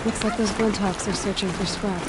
Looks like those Glinthawks are searching for scrap.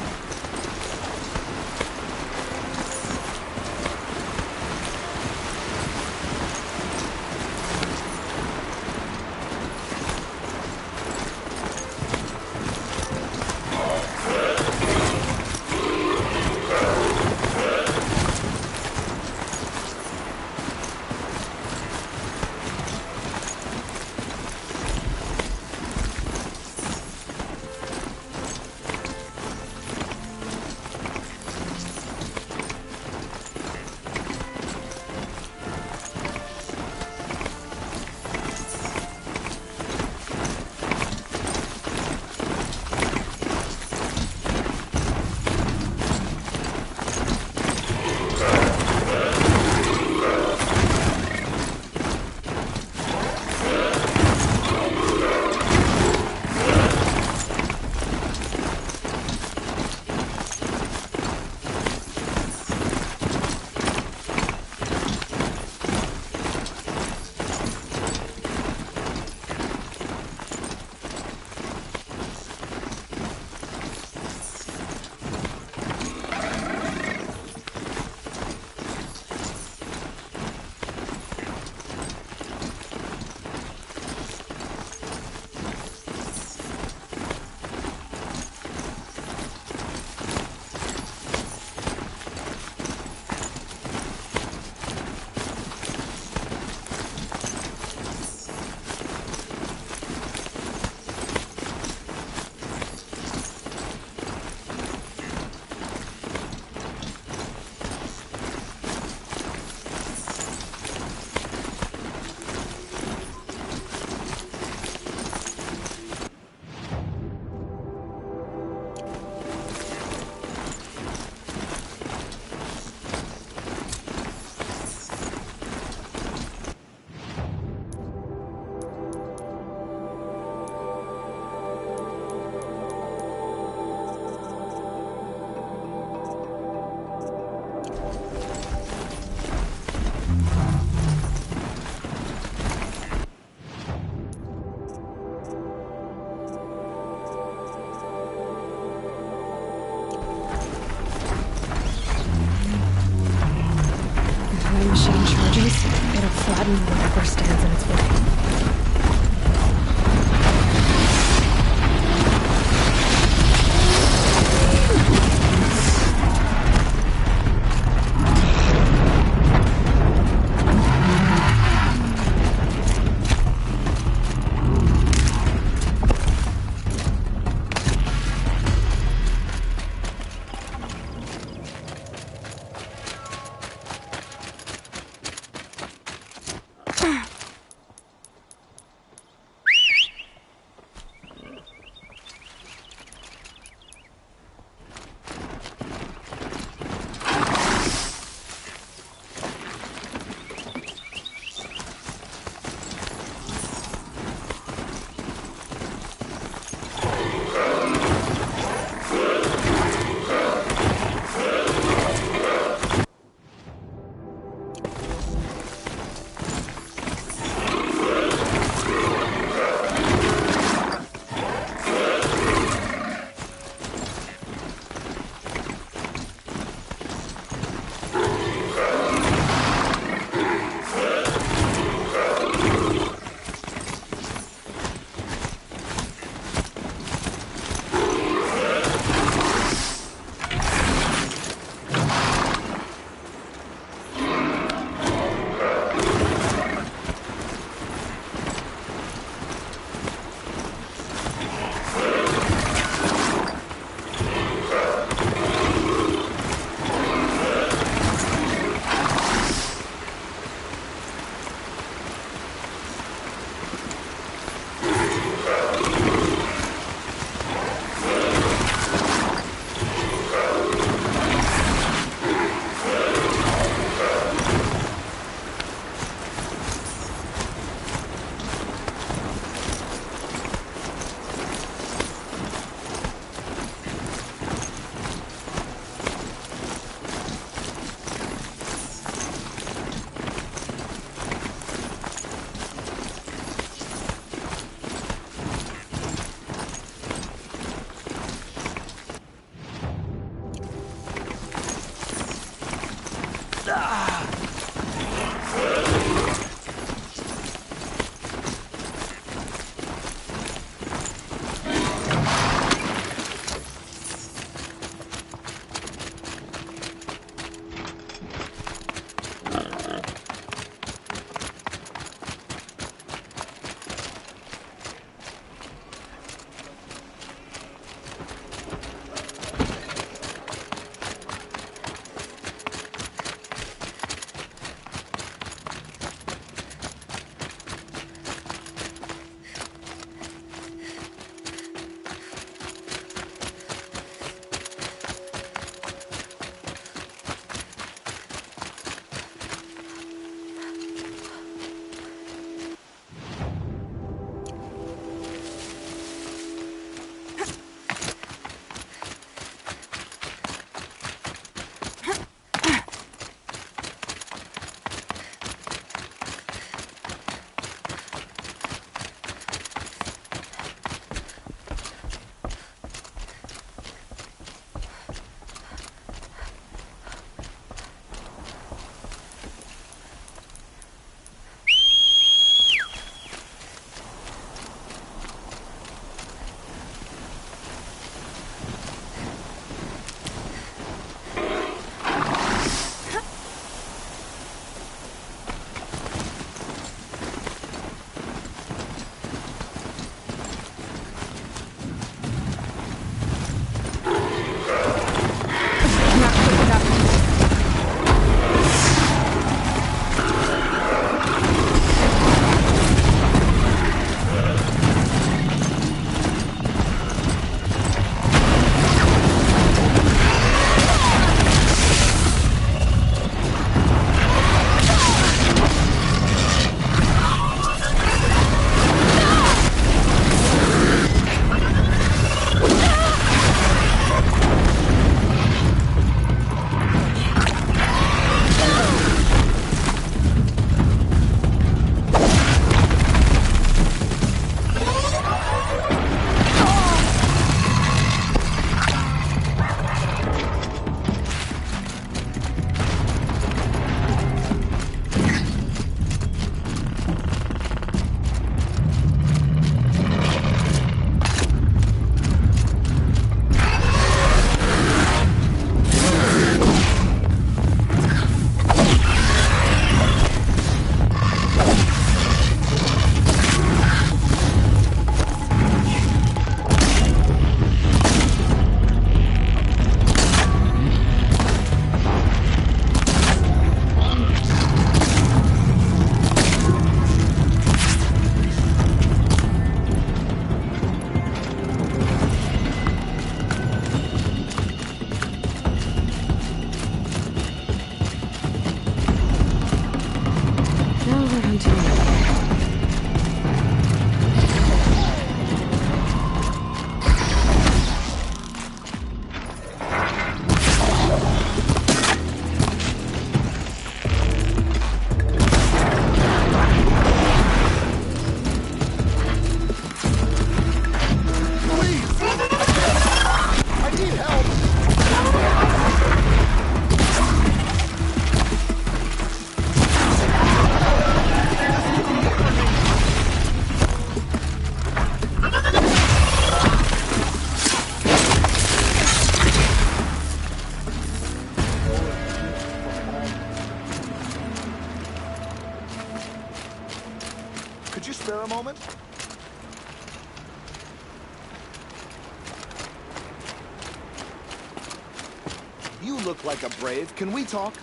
look like a brave. Can we talk?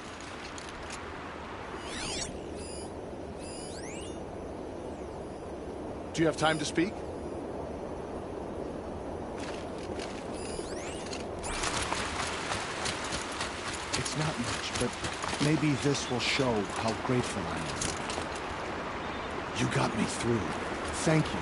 Do you have time to speak? It's not much, but maybe this will show how grateful I am. You got me through. Thank you.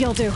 You'll do.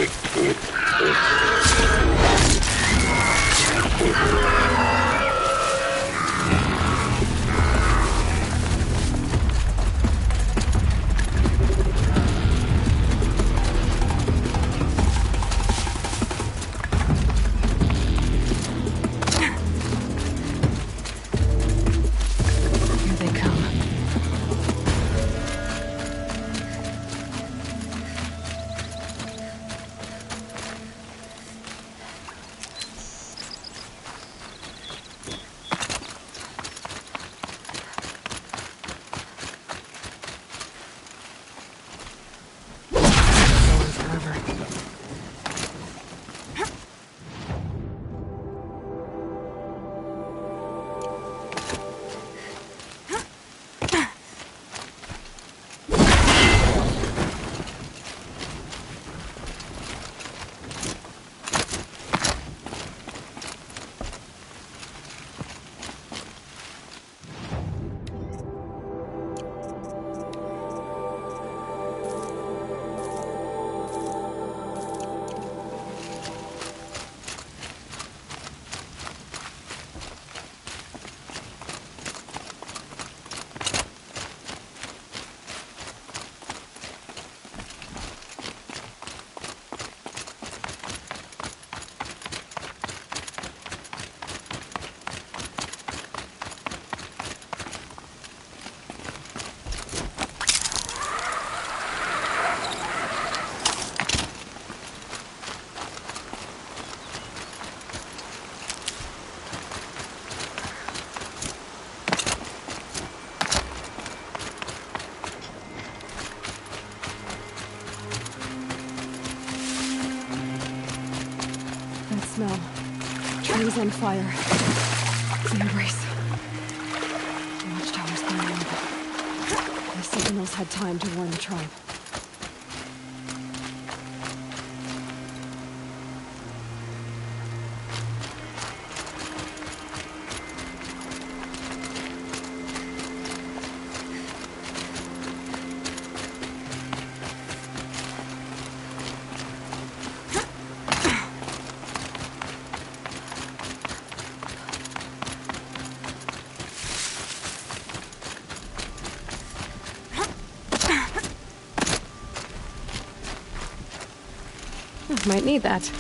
Here they come. Forever. That smell. Trees on fire. The embrace. The watchtower's burning. The sentinels had time to warn the tribe. Might need that.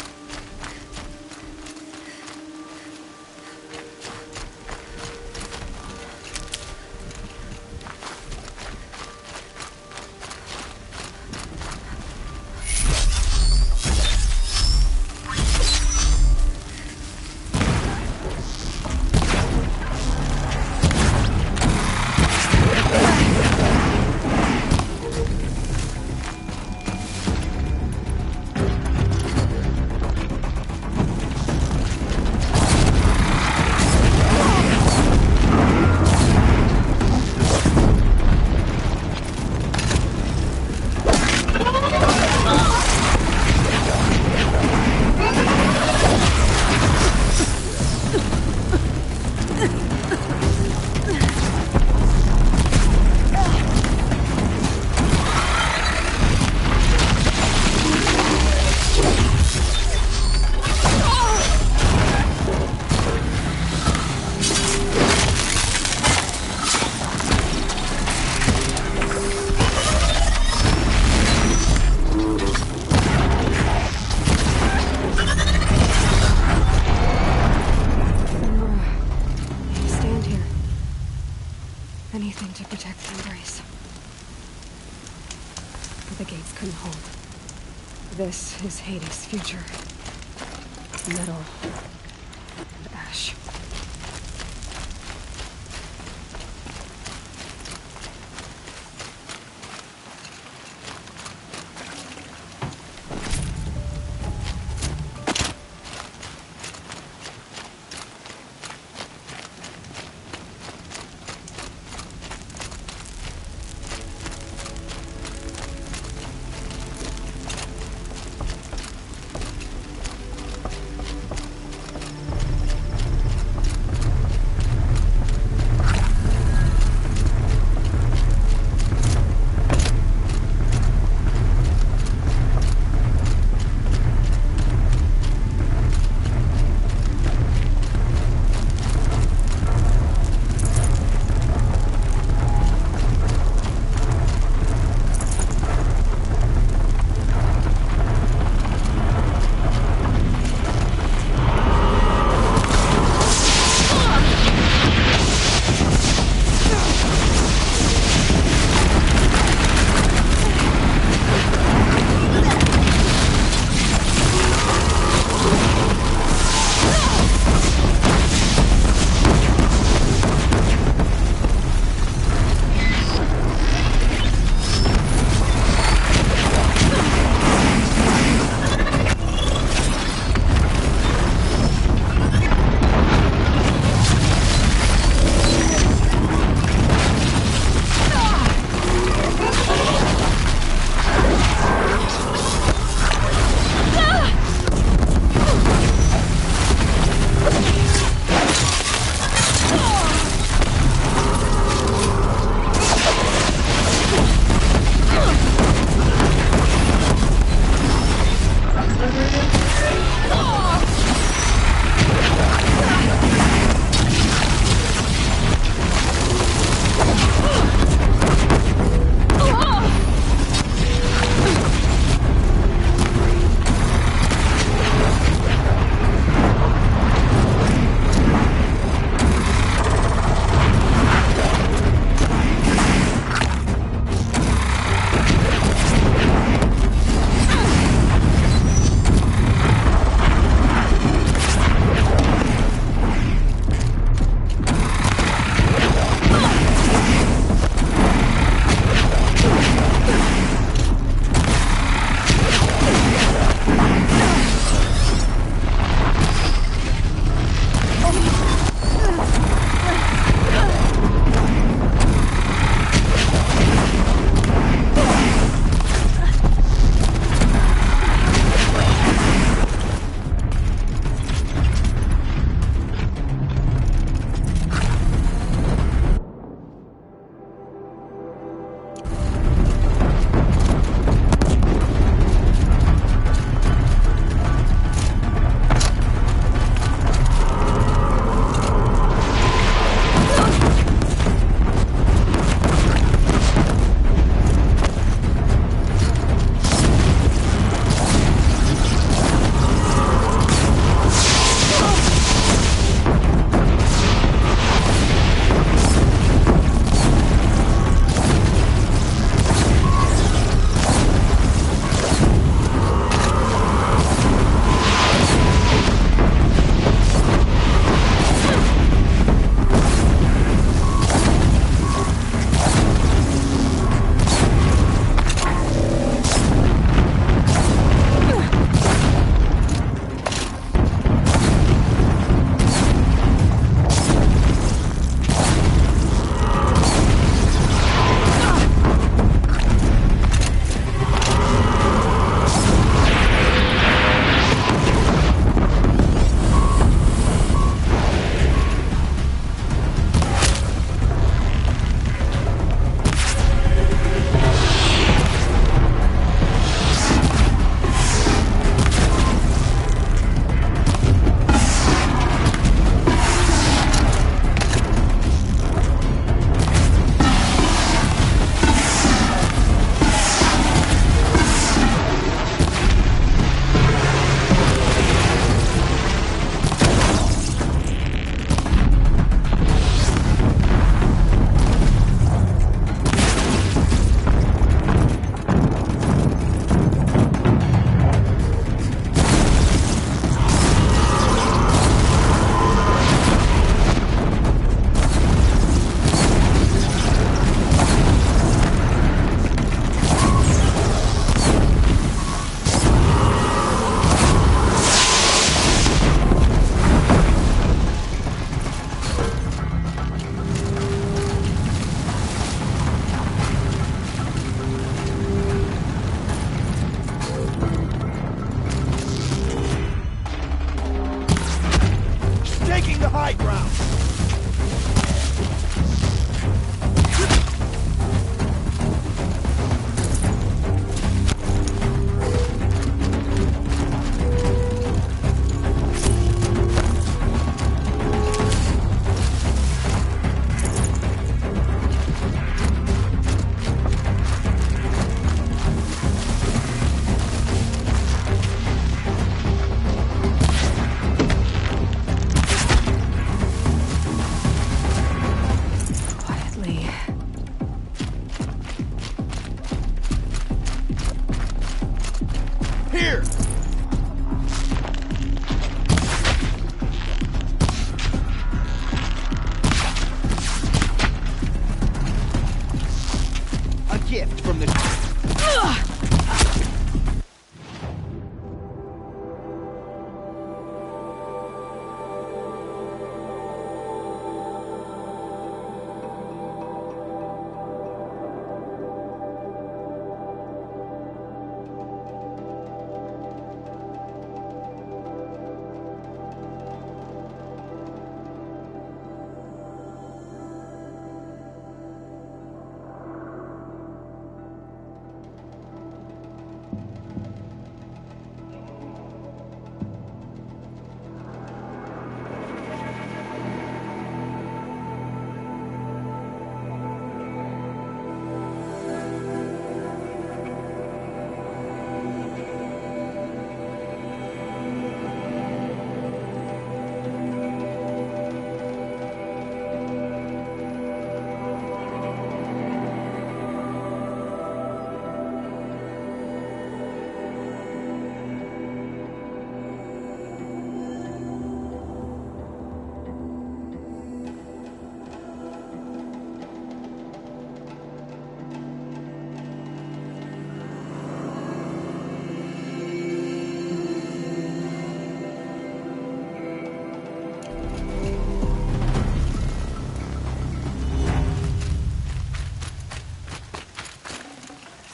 Anything to protect the embrace. But the gates couldn't hold. This is Hades' future. Metal and ash. high ground. Quietly. Here! A gift from the...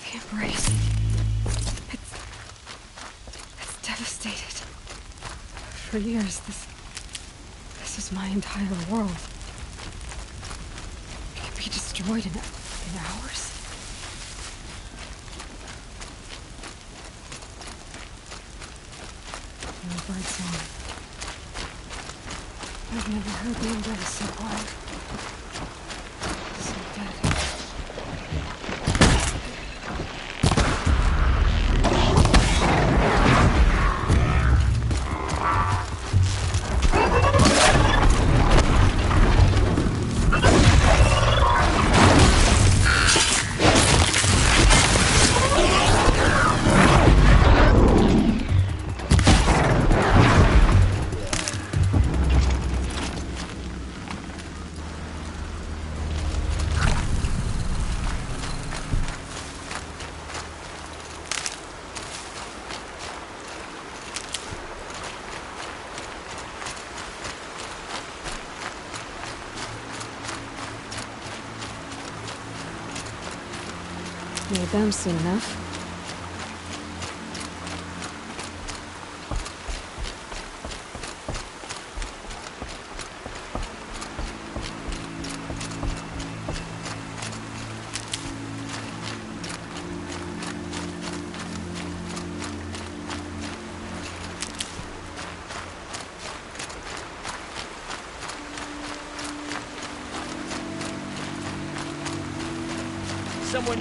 The embrace. It's devastated. For years, this is my entire world. It can be destroyed in hours. No bird song. I've never heard the embrace so quiet. So dead. Made them soon enough. Someone...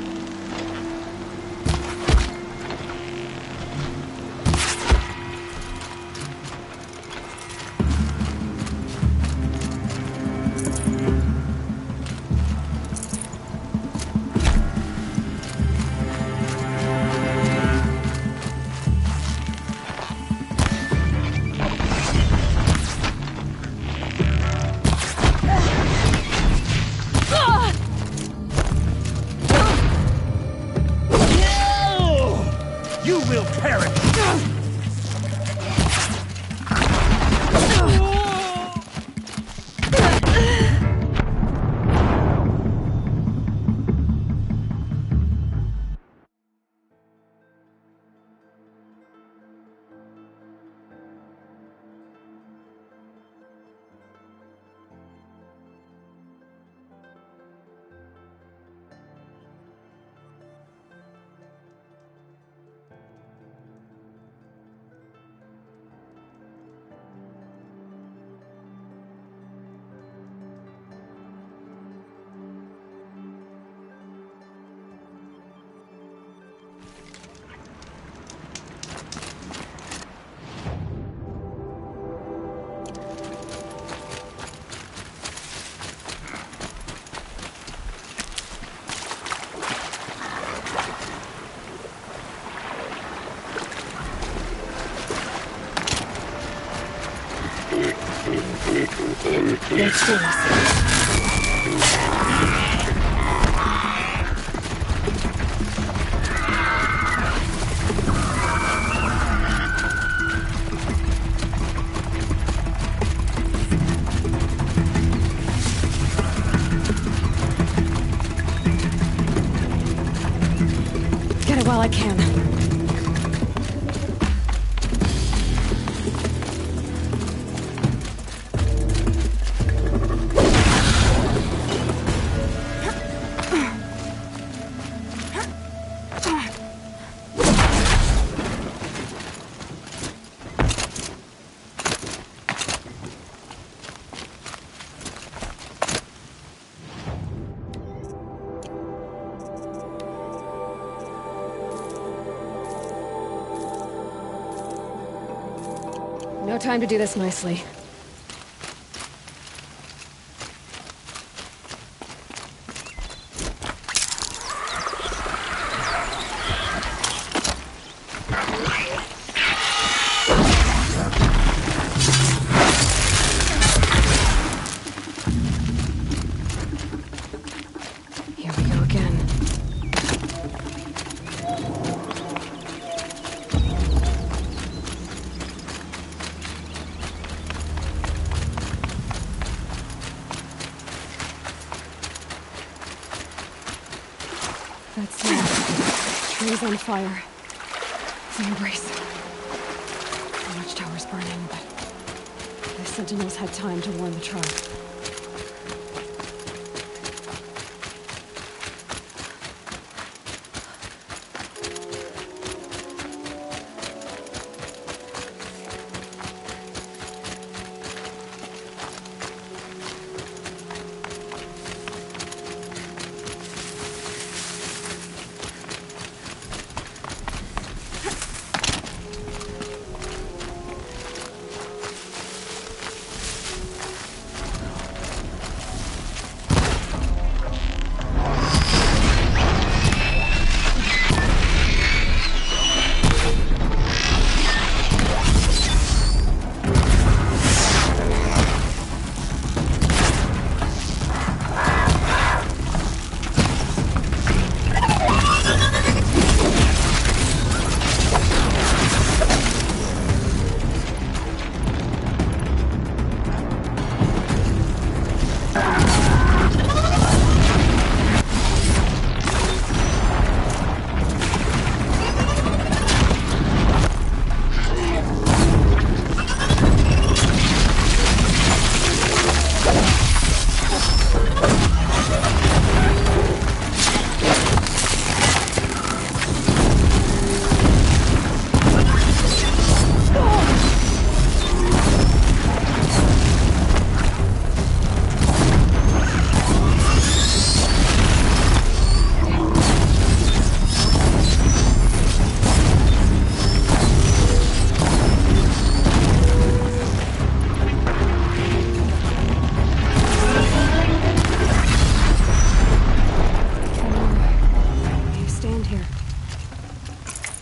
Let's do this. Get it while I can. No time to do this nicely. Here we go again. That's it. Trees on fire. The embrace. The watchtower's burning, but the sentinels had time to warn the tribe.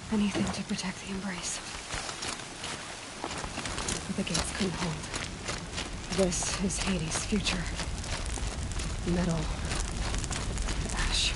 Anything to protect the embrace. But the gates couldn't hold. This is Hades' future. Metal. Ash.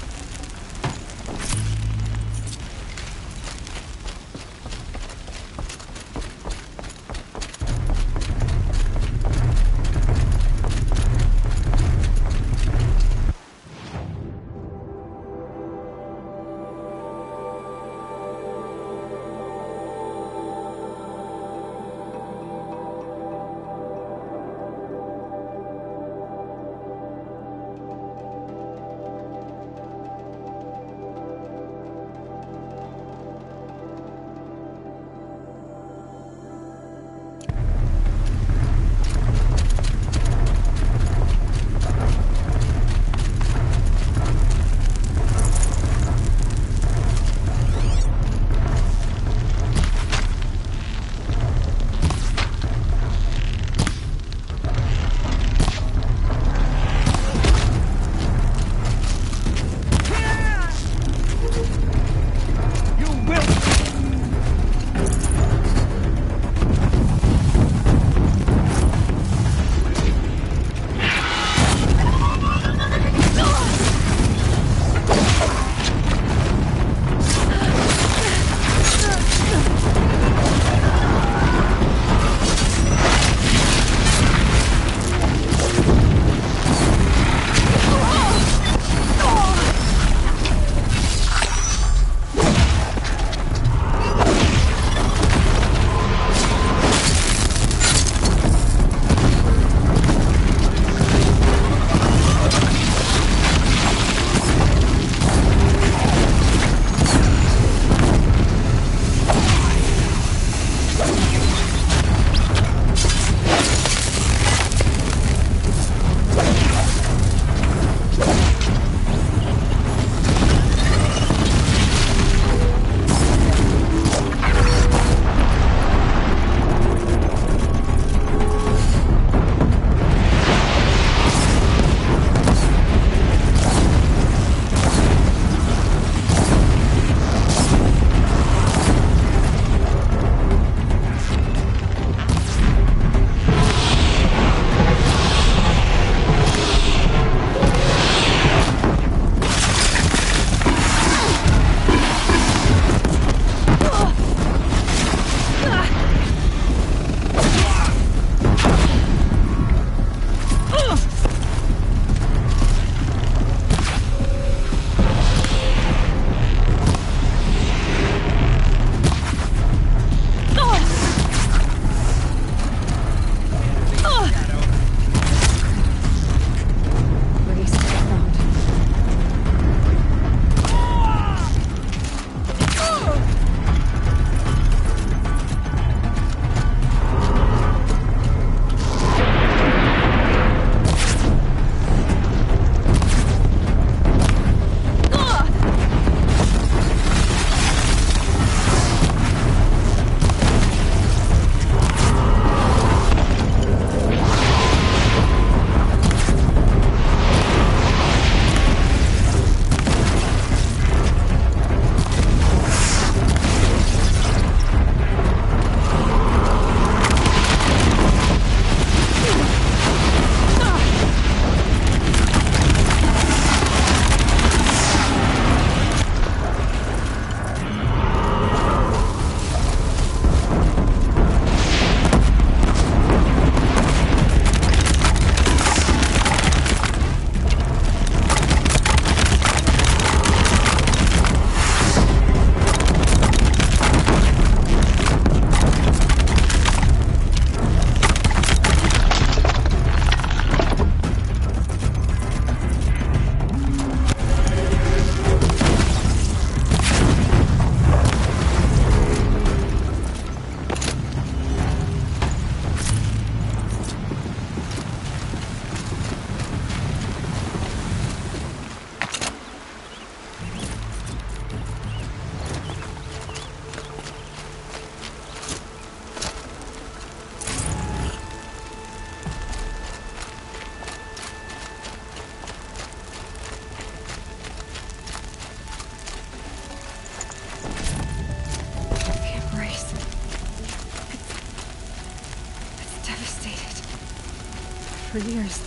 For years,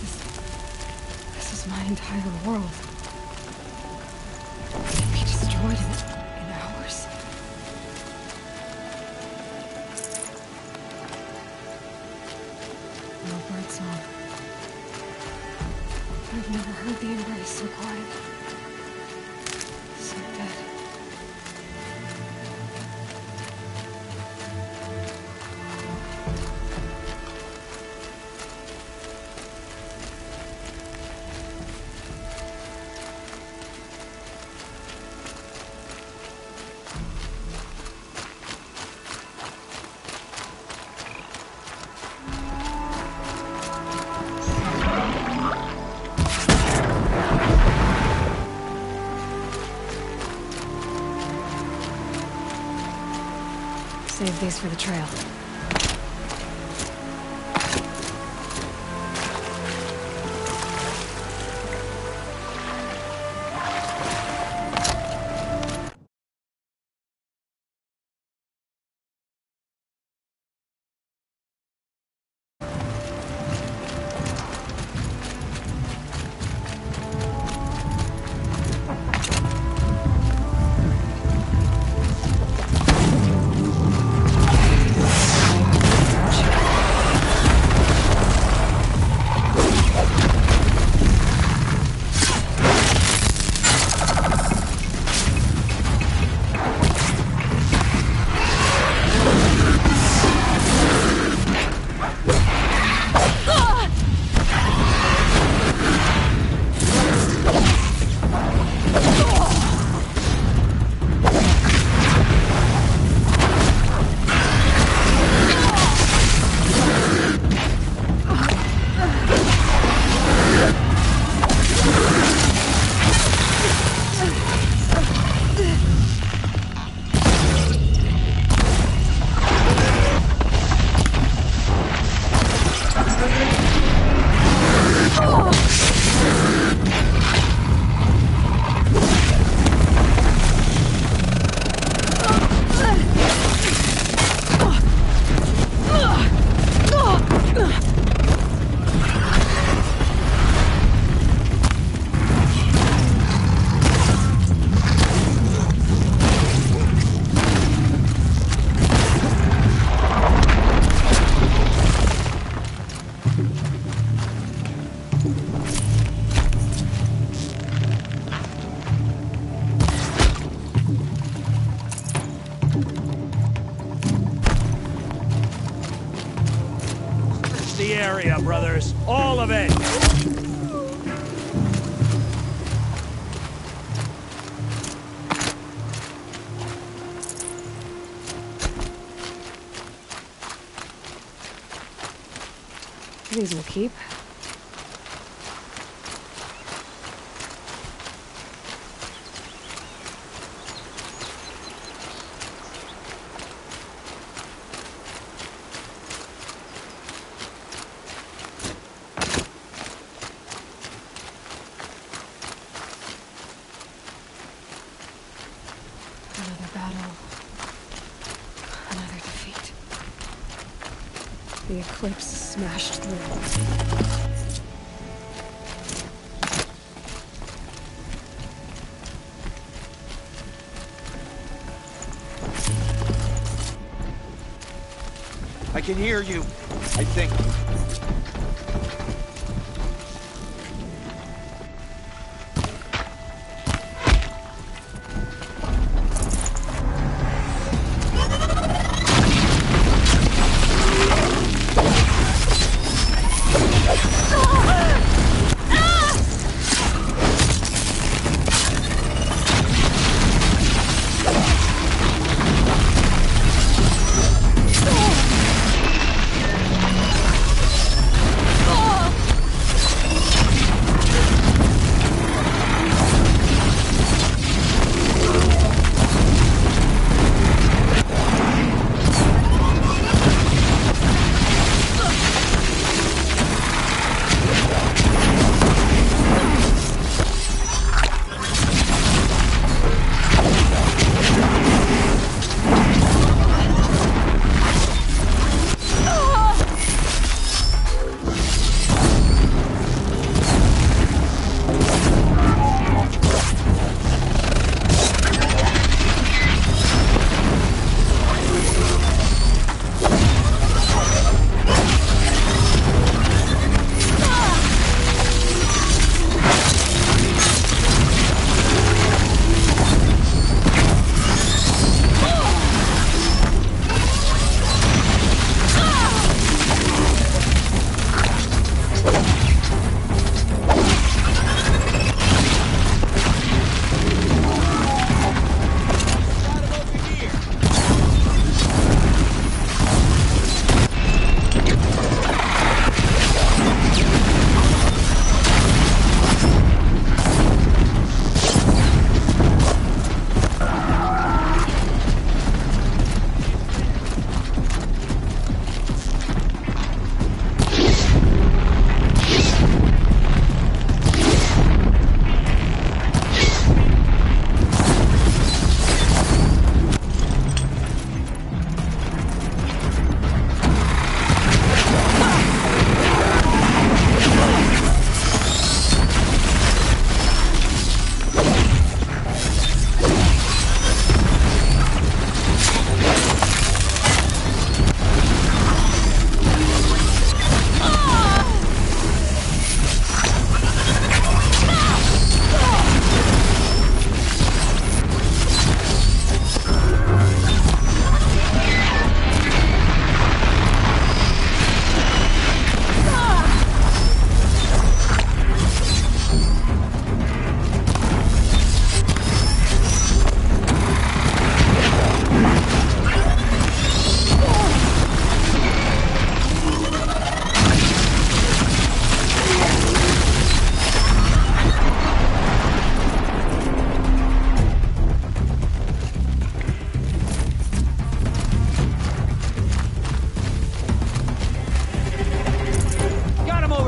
this is my entire world. It can be destroyed in hours. No birdsong. I've never heard the embrace so quiet. So dead. Save these for the trail. The area, brothers. All of it! These will keep. Another battle. Another defeat. The Eclipse smashed through. I can hear you, I think.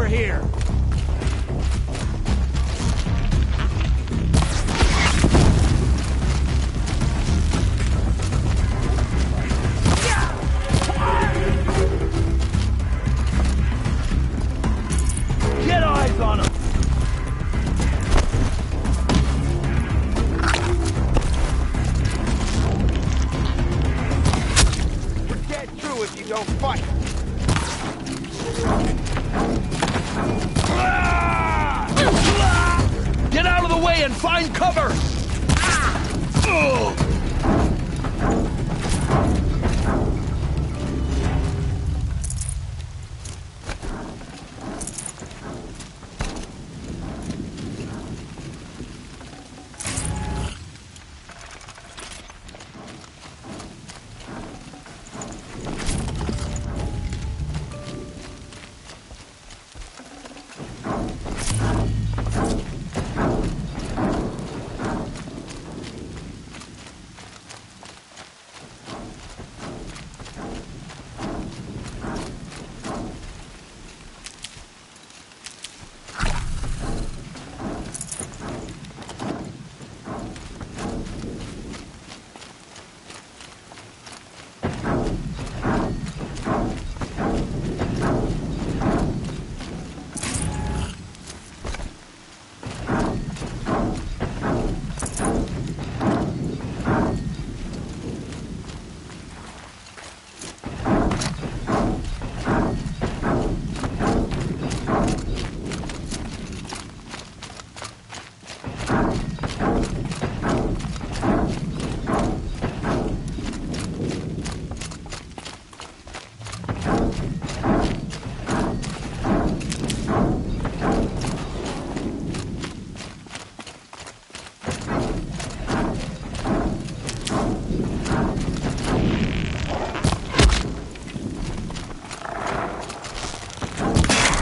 over here! Get eyes on him! We're dead through if you don't fight. Get out of the way and find cover!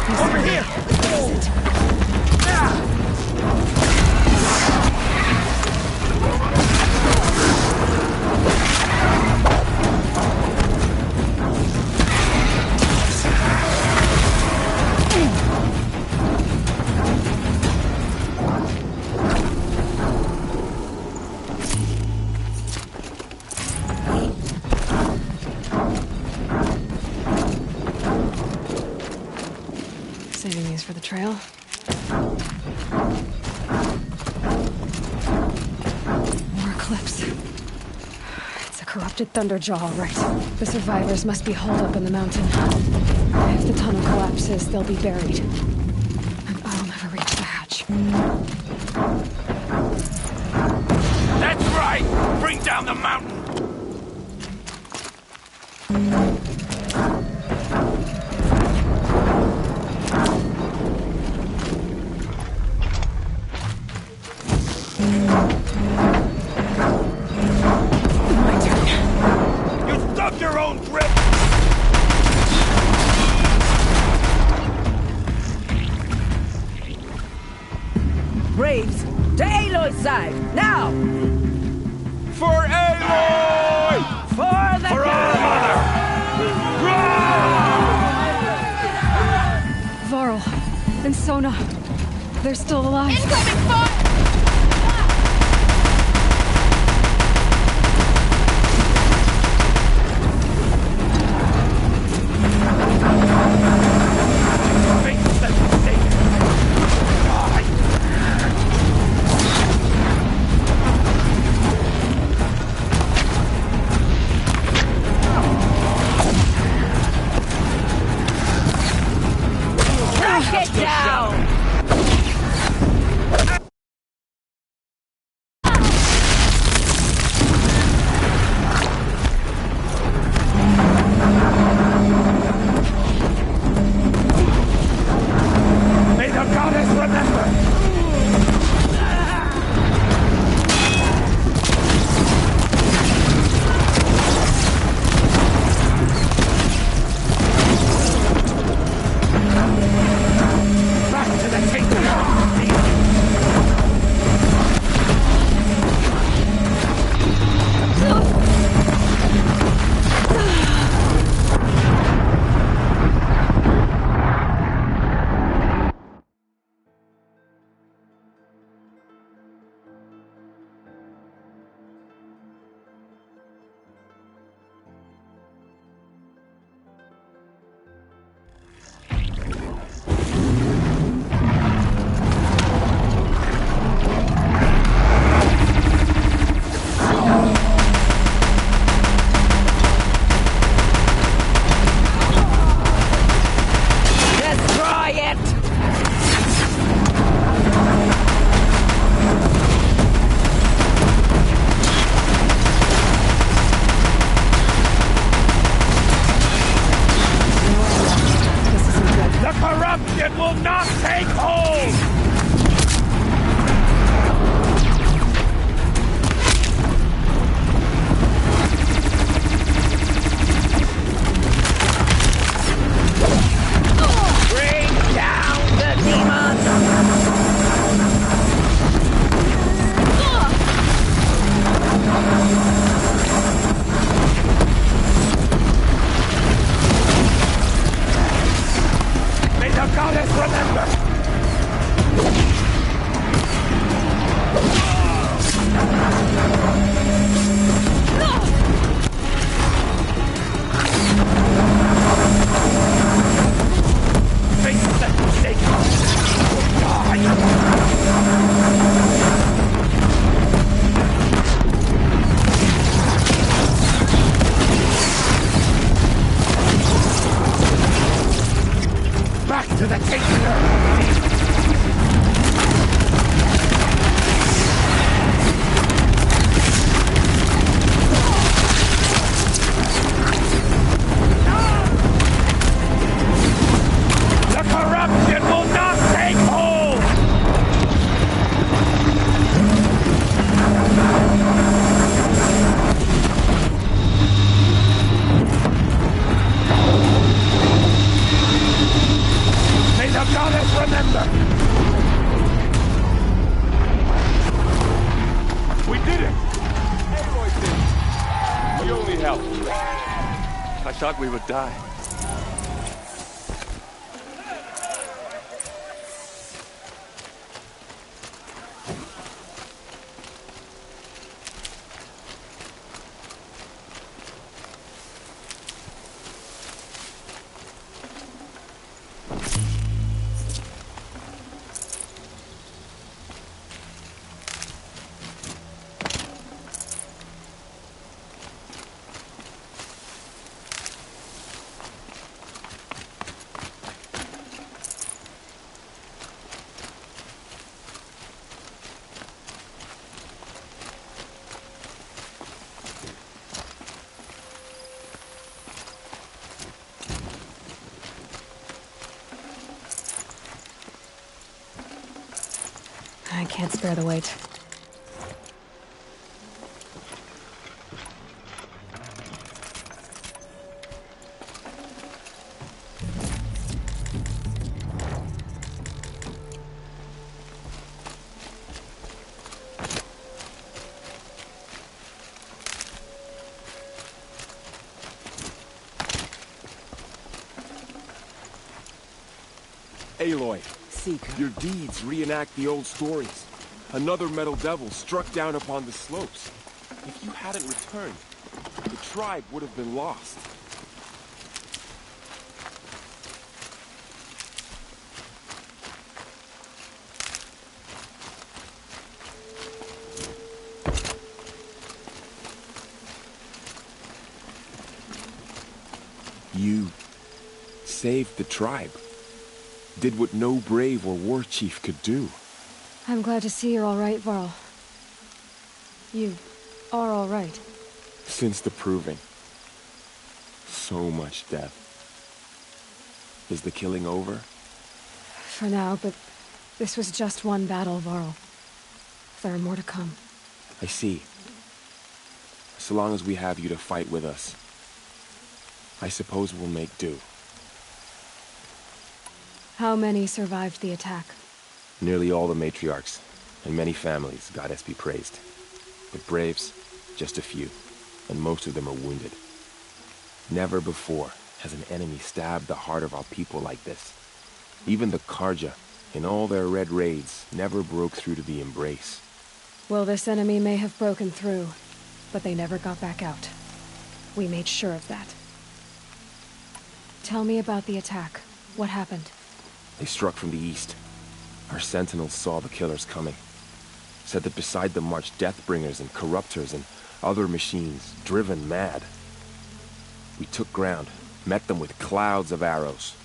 Over here! Saving these for the trail. More Eclipse. It's a corrupted Thunderjaw, all right. The survivors must be holed up in the mountain. If the tunnel collapses, they'll be buried. And I'll never reach the hatch. That's right! Bring down the mountain! You stubbed your own grip! Braves, to Aloy's side, now! For Aloy! For the For our mother! Varl and Sona. They're still alive. Incoming fire! Get down! Destroy it! This isn't good. The corruption will not take hold! Bring down the demon! May the goddess remember! Face the mistake! Die! Back to the Taker! The corruption will not take hold! May the goddess remember! We did it! Aloy did it! We only helped. I thought we would die. I can't spare the weight. Aloy, Seeker. your deeds reenact the old stories. Another metal devil struck down upon the slopes. If you hadn't returned, the tribe would have been lost. You saved the tribe. Did what no brave or war chief could do. I'm glad to see you're all right, Varl. You are all right. Since the Proving. So much death. Is the killing over? For now, but this was just one battle, Varl. There are more to come. I see. So long as we have you to fight with us, I suppose we'll make do. How many survived the attack? Nearly all the matriarchs, and many families, goddess be praised. But braves, just a few, and most of them are wounded. Never before has an enemy stabbed the heart of our people like this. Even the Karja, in all their red raids, never broke through to the Embrace. Well, this enemy may have broken through, but they never got back out. We made sure of that. Tell me about the attack. What happened? They struck from the east. Our sentinels saw the killers coming. Said that beside them marched Deathbringers and Corruptors and other machines, driven mad. We took ground, met them with clouds of arrows.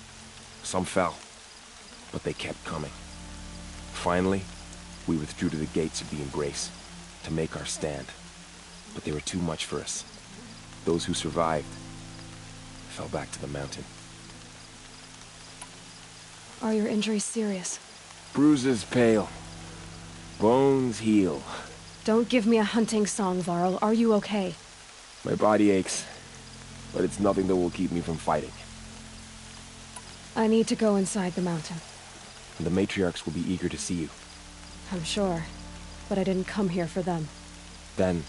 Some fell, but they kept coming. Finally, we withdrew to the gates of the Embrace to make our stand. But they were too much for us. Those who survived fell back to the mountain. Are your injuries serious? Bruises pale. Bones heal. Don't give me a hunting song, Varl. Are you okay? My body aches, but it's nothing that will keep me from fighting. I need to go inside the mountain. And the matriarchs will be eager to see you. I'm sure, but I didn't come here for them. Then,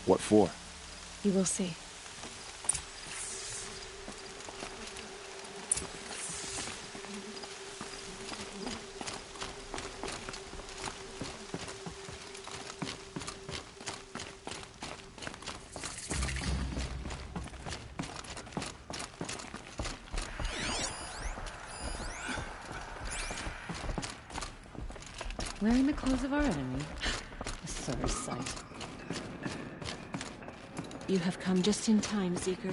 what for? You will see. Wearing the clothes of our enemy. A sorry sight. You have come just in time, Seeker.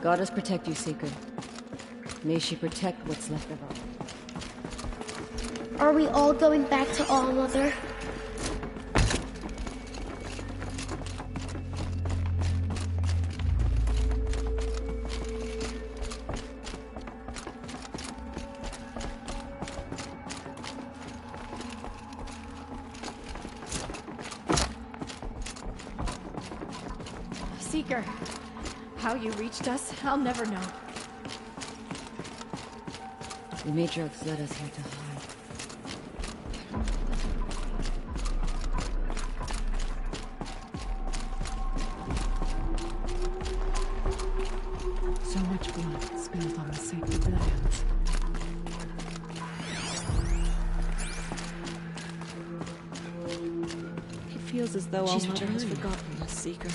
Goddess protect you, Seeker. May she protect what's left of us. Are we all going back to All-Mother? Seeker, how you reached us, I'll never know. The matriarchs led us here to hide. So much blood spilled on the sacred lands. It feels as though She's All-Mother has returning. forgotten us, Seeker.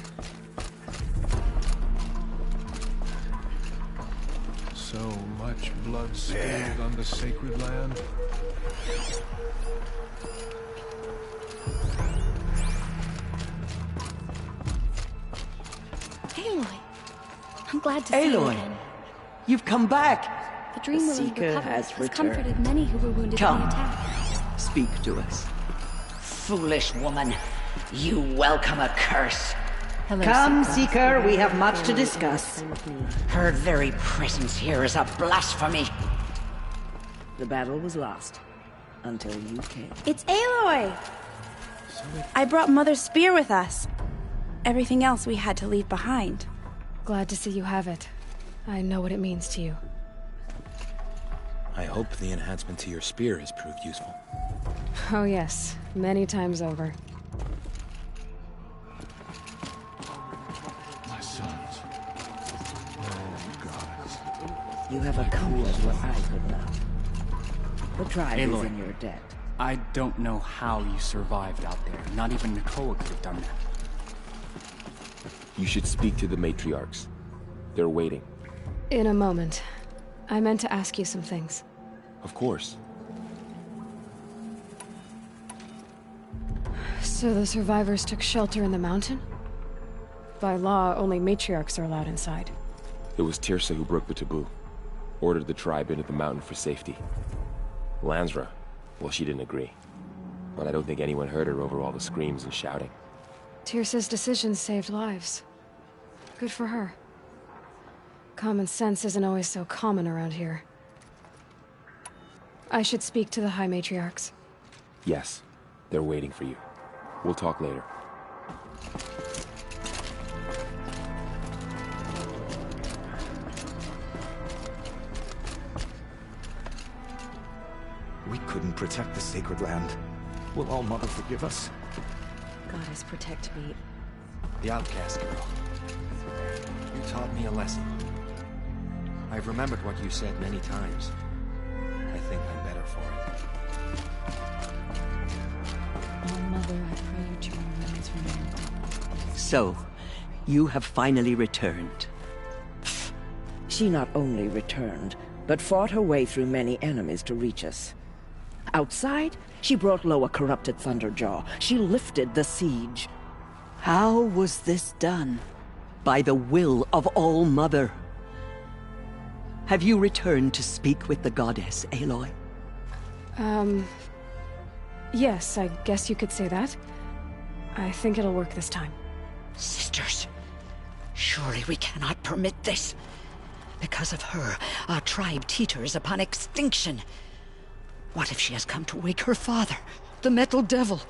So much blood spilled on the sacred land. Aloy! I'm glad to see you Aloy, again. you've come back. The Dream The Woman Seeker recovered has has returned. comforted many who were wounded in Come. the attack. Speak to us. Foolish woman, you welcome a curse. Hello, Come, Seeker, we have much to discuss. Her very presence here is a blasphemy. The battle was lost until you came. It's Aloy! I brought Mother's spear with us. Everything else we had to leave behind. Glad to see you have it. I know what it means to you. I hope the enhancement to your spear has proved useful. Oh yes, many times over. My sons. Oh, gods. You have accomplished what I could not. The tribe is Aloy. in your debt. I don't know how you survived out there. Not even Nakoa could have done that. You should speak to the matriarchs. They're waiting. In a moment. I meant to ask you some things. Of course. So the survivors took shelter in the mountain? By law, only matriarchs are allowed inside. It was Tirsa who broke the taboo. Ordered the tribe into the mountain for safety. Lansra, well, she didn't agree. But I don't think anyone heard her over all the screams and shouting. Tirsa's decision saved lives. Good for her. Common sense isn't always so common around here. I should speak to the High Matriarchs. Yes, they're waiting for you. We'll talk later. We couldn't protect the sacred land. Will All-Mother forgive us? Goddess protect me. The outcast girl. You taught me a lesson. I've remembered what you said many times. I think I'm better for it. So, you have finally returned. She not only returned, but fought her way through many enemies to reach us. Outside, she brought low a corrupted Thunderjaw. She lifted the siege. How was this done? By the will of All-Mother. Have you returned to speak with the goddess, Aloy? Yes, I guess you could say that. I think it'll work this time. Sisters, surely we cannot permit this. Because of her, our tribe teeters upon extinction. What if she has come to wake her father, the Metal Devil?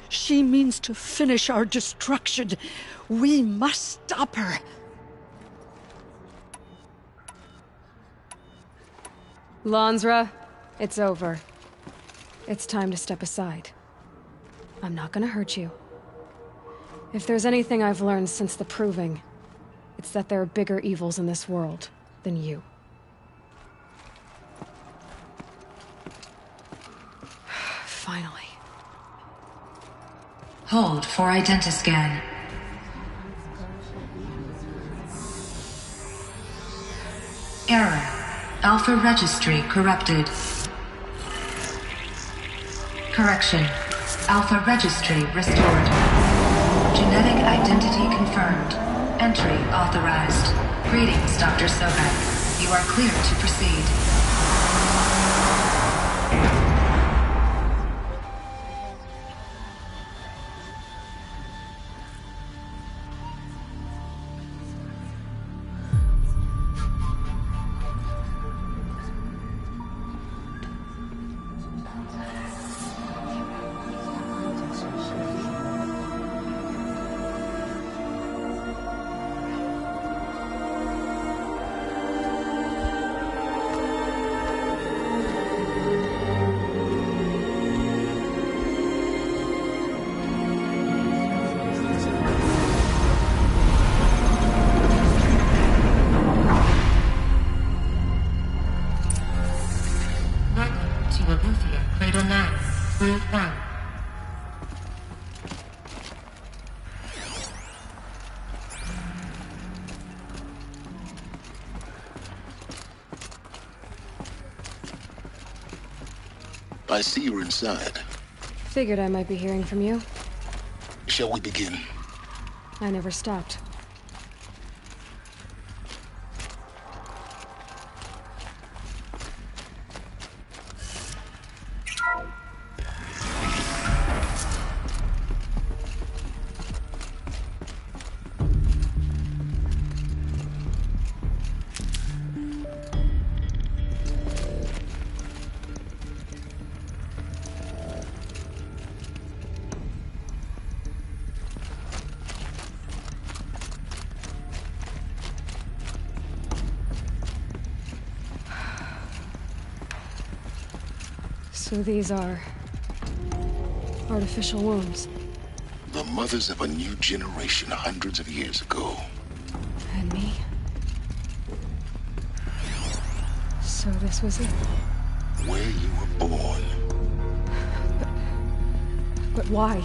She means to finish our destruction. We must stop her. Lansra, it's over. It's time to step aside. I'm not gonna hurt you. If there's anything I've learned since the Proving, it's that there are bigger evils in this world than you. Finally. Hold for identiscan. Error. Alpha registry corrupted. Correction. Alpha registry restored. Genetic identity confirmed. Entry authorized. Greetings, Dr. Sobek. You are clear to proceed. I see you're inside. Figured I might be hearing from you. Shall we begin? I never stopped. So these are artificial wombs. The mothers of a new generation hundreds of years ago. And me? So this was it? Where you were born. But why?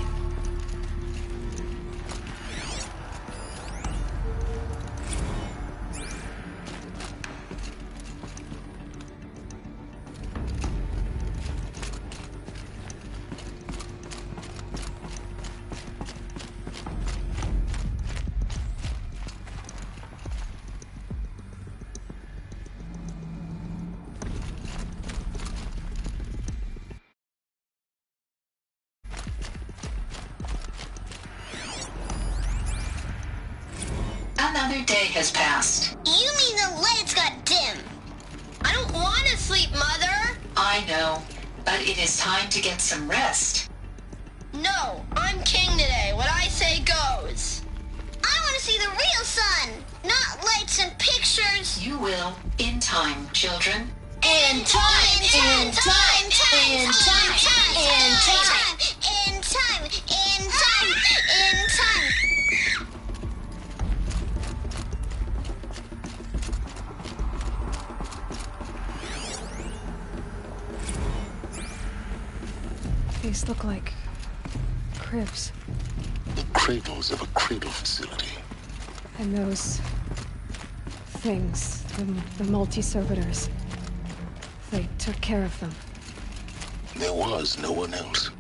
Another day has passed. You mean the lights got dim? I don't want to sleep, Mother! I know, but it is time to get some rest. No, I'm king today. What I say goes. I want to see the real sun, not lights and pictures. You will, in time, children. In time, in time, in time, in time, in time, in time, in time. These look like cribs. cradles of a cradle facility. And those things, the multi-servitors, they took care of them. There was no one else.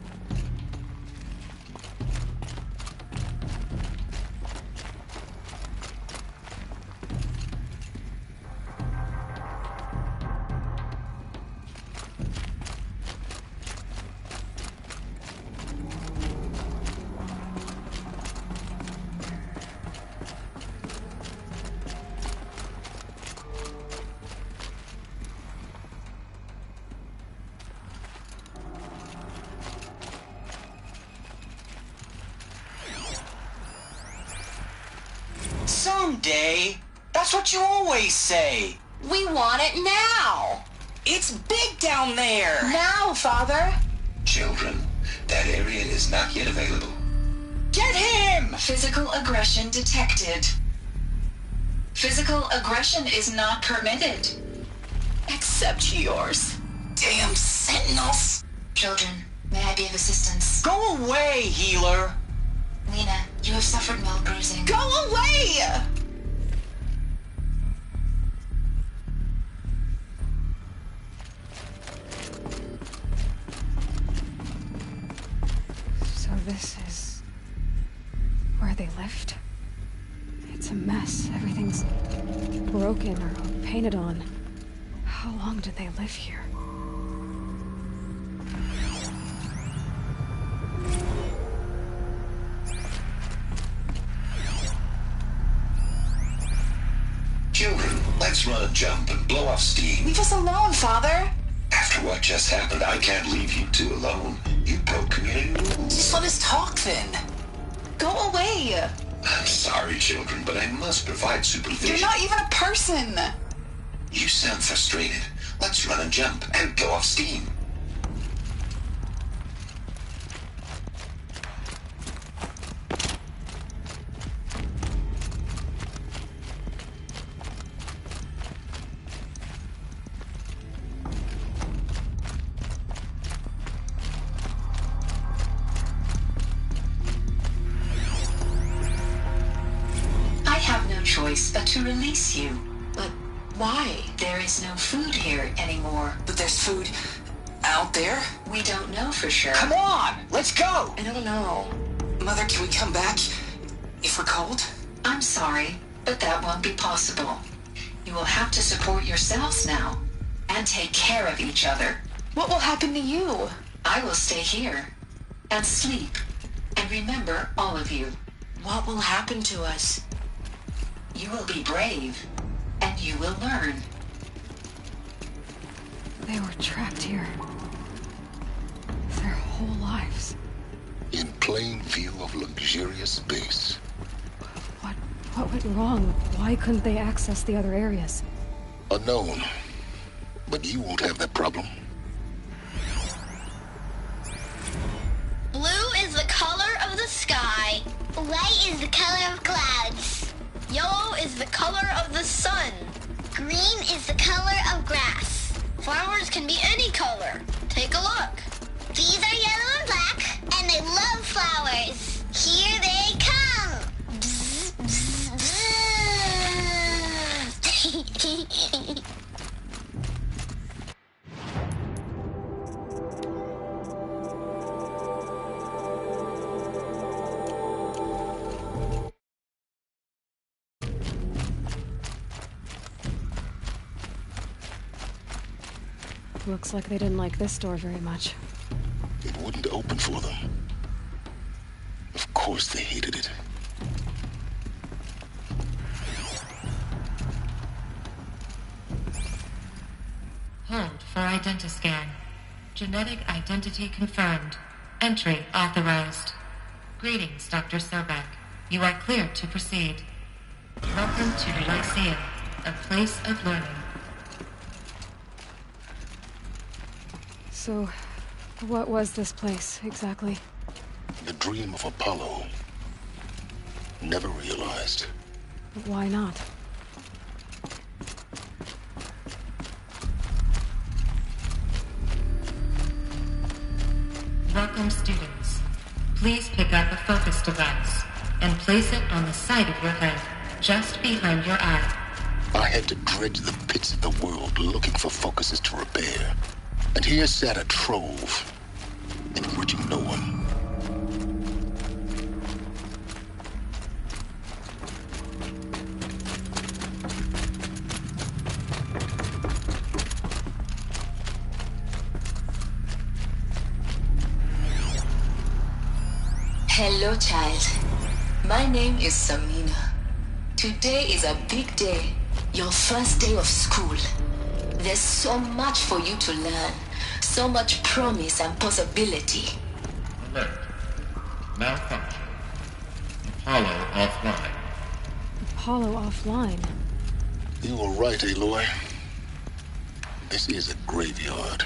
Someday. That's what you always say. We want it now. It's big down there. Now, Father. Children, that area is not yet available. Get him! Physical aggression detected. Physical aggression is not permitted. Except yours. Damn sentinels. Children, may I be of assistance? Go away, healer. Lena, you have suffered mild bruising. Go away! So this is where they lived? It's a mess. Everything's broken or painted on. How long did they live here? Children, let's run a jump and blow off steam. Leave us alone, Father. After what just happened, I can't leave you two alone. You broke community rules. Just let us talk then. Go away. I'm sorry, children, but I must provide supervision. You're not even a person. You sound frustrated. Let's run a jump and blow off steam. Choice but to release you. But why? There is no food here anymore. But there's food out there? We don't know for sure. Come on, let's go! I don't know. Mother, can we come back if we're cold? I'm sorry, but that won't be possible. You will have to support yourselves now and take care of each other. What will happen to you? I will stay here and sleep and remember all of you. What will happen to us? You will be brave, and you will learn. They were trapped here. Their whole lives. In plain view of luxurious space. What went wrong? Why couldn't they access the other areas? Unknown. But you won't have that problem. Blue is the color of the sky. White is the color of clouds. Yellow is the color of the sun. Green is the color of grass. Flowers can be any color. Take a look. These are yellow and black, and they love flowers. Here they come. Bzz, bzz, bzz. Looks like they didn't like this door very much. It wouldn't open for them. Of course they hated it. Hold for identiscan. Genetic identity confirmed. Entry authorized. Greetings, Dr. Sobek. You are clear to proceed. Welcome to the Lyceum, a place of learning. So, what was this place, exactly? The dream of Apollo. Never realized. But why not? Welcome, students. Please pick up a focus device. and place it on the side of your head, just behind your eye. I had to dredge the pits of the world looking for focuses to repair. And here sat a trove, enriching no one. Hello, child. My name is Samina. Today is a big day. Your first day of school. There's so much for you to learn. So much promise and possibility. Alert. Malfunction. Apollo offline. Apollo offline? You were right, Aloy. This is a graveyard.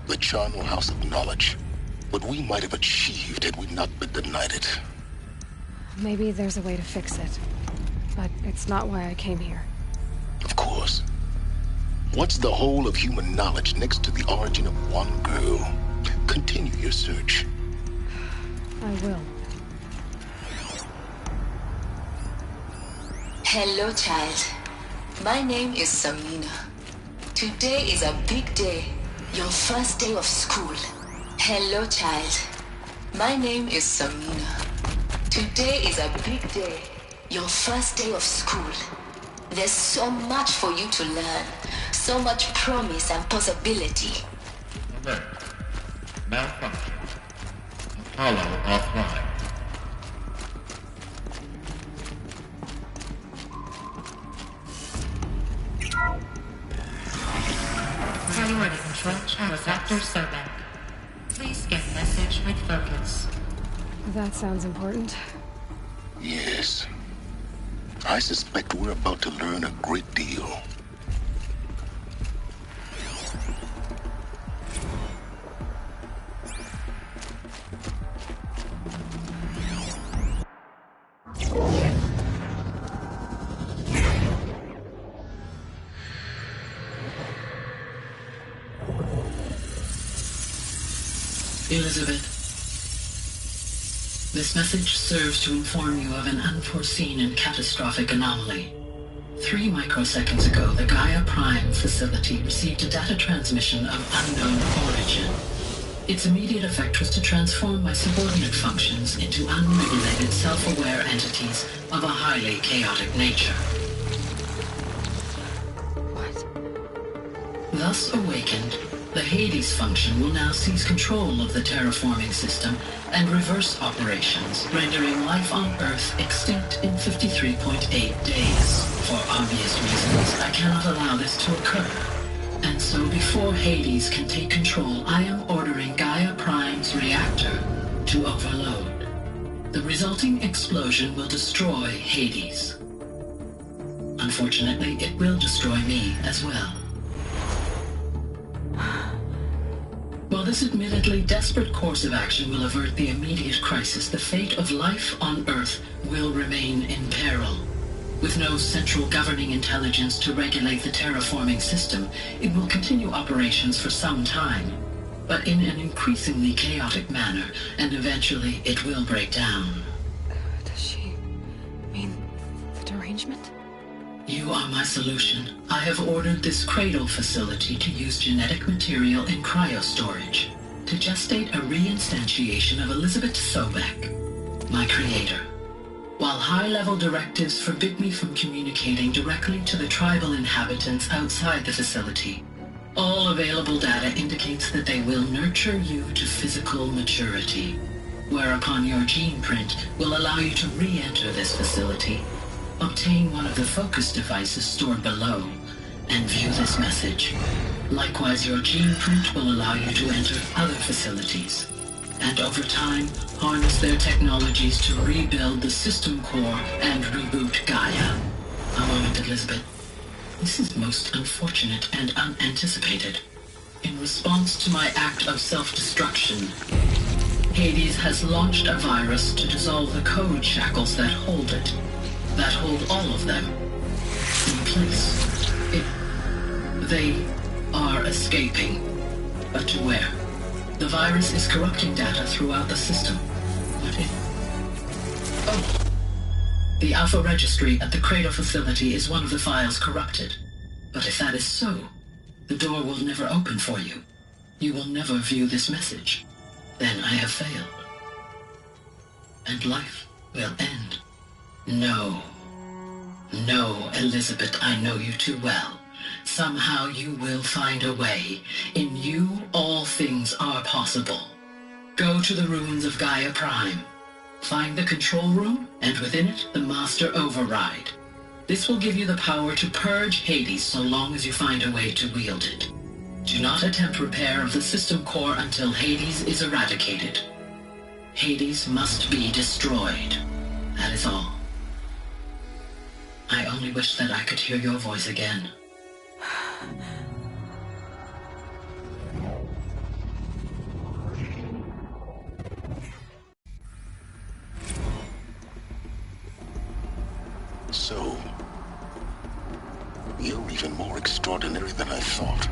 The charnel house of knowledge. What we might have achieved had we not been denied it. Maybe there's a way to fix it. But it's not why I came here. Of course. What's the whole of human knowledge next to the origin of one girl? Continue your search. I will. Hello, child. My name is Samina. Today is a big day. Your first day of school. Hello, child. My name is Samina. Today is a big day. Your first day of school. There's so much for you to learn. So much promise and possibility. Alert. Malfunction. Apollo offline. Priority control channel Dr. Sobek. Please get message with focus. That sounds important. Yes. I suspect we're about to learn a great deal. Elizabeth, this message serves to inform you of an unforeseen and catastrophic anomaly. 3 microseconds ago, the Gaia Prime facility received a data transmission of unknown origin. Its immediate effect was to transform my subordinate functions into unregulated, self-aware entities of a highly chaotic nature. What? Thus awakened, the Hades function will now seize control of the terraforming system and reverse operations, rendering life on Earth extinct in 53.8 days. For obvious reasons, I cannot allow this to occur. And so before Hades can take control, I am ordering Gaia Prime's reactor to overload. The resulting explosion will destroy Hades. Unfortunately, it will destroy me as well. While this admittedly desperate course of action will avert the immediate crisis, the fate of life on Earth will remain in peril. With no central governing intelligence to regulate the terraforming system, it will continue operations for some time, but in an increasingly chaotic manner, and eventually it will break down. Does she mean the derangement? You are my solution. I have ordered this cradle facility to use genetic material in cryostorage to gestate a reinstantiation of Elizabeth Sobek, my creator. While high-level directives forbid me from communicating directly to the tribal inhabitants outside the facility, all available data indicates that they will nurture you to physical maturity, whereupon your gene print will allow you to re-enter this facility, obtain one of the focus devices stored below, and view this message. Likewise, your gene print will allow you to enter other facilities, and over time, harness their technologies to rebuild the system core and reboot Gaia. A moment, Elizabeth. This is most unfortunate and unanticipated. In response to my act of self-destruction, Hades has launched a virus to dissolve the code shackles that hold it, that hold all of them in place. They are escaping, but to where? The virus is corrupting data throughout the system. What if... Oh! The Alpha Registry at the Cradle facility is one of the files corrupted. But if that is so, the door will never open for you. You will never view this message. Then I have failed. And life will end. No. No, Elizabeth, I know you too well. Somehow you will find a way. In you, all things are possible. Go to the ruins of Gaia Prime. Find the control room, and within it, the Master Override. This will give you the power to purge Hades so long as you find a way to wield it. Do not attempt repair of the system core until Hades is eradicated. Hades must be destroyed. That is all. I only wish that I could hear your voice again. So, you're even more extraordinary than I thought.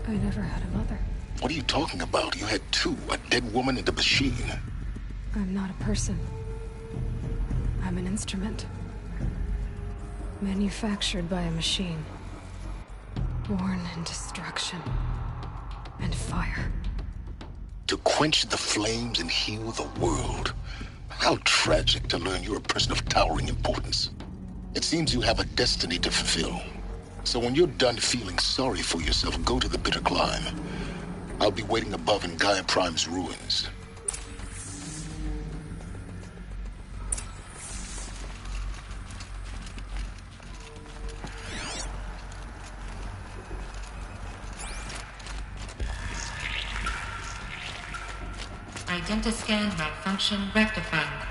I never had a mother. What are you talking about? You had two, a dead woman and a machine. I'm not a person. I'm an instrument. Manufactured by a machine. Born in destruction and fire. To quench the flames and heal the world. How tragic to learn you're a person of towering importance. It seems you have a destiny to fulfill. So when you're done feeling sorry for yourself, go to the Bitter Climb. I'll be waiting above in Gaia Prime's ruins. Identiscan malfunction rectified.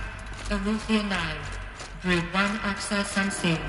Eleuthia 9. Brood 1 access unsealed.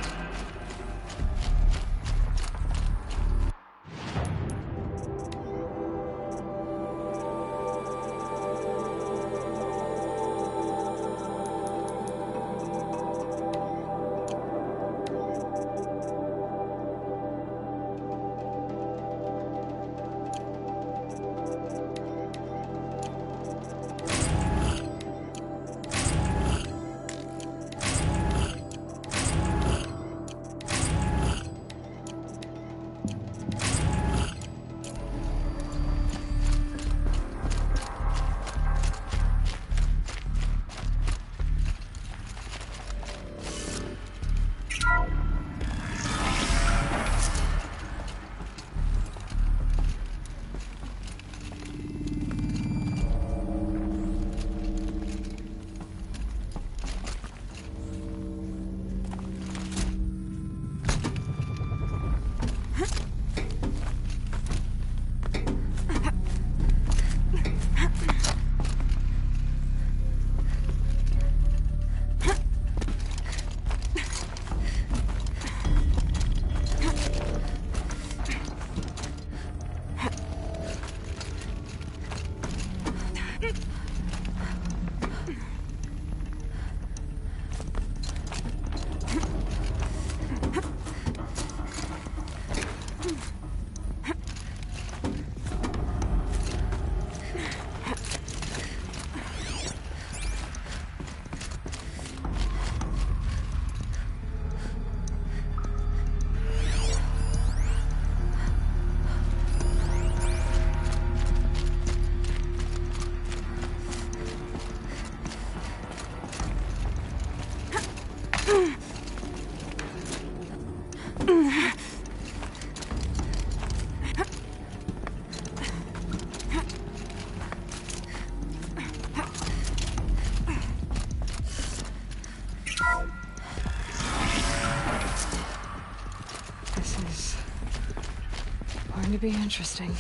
Going to be interesting.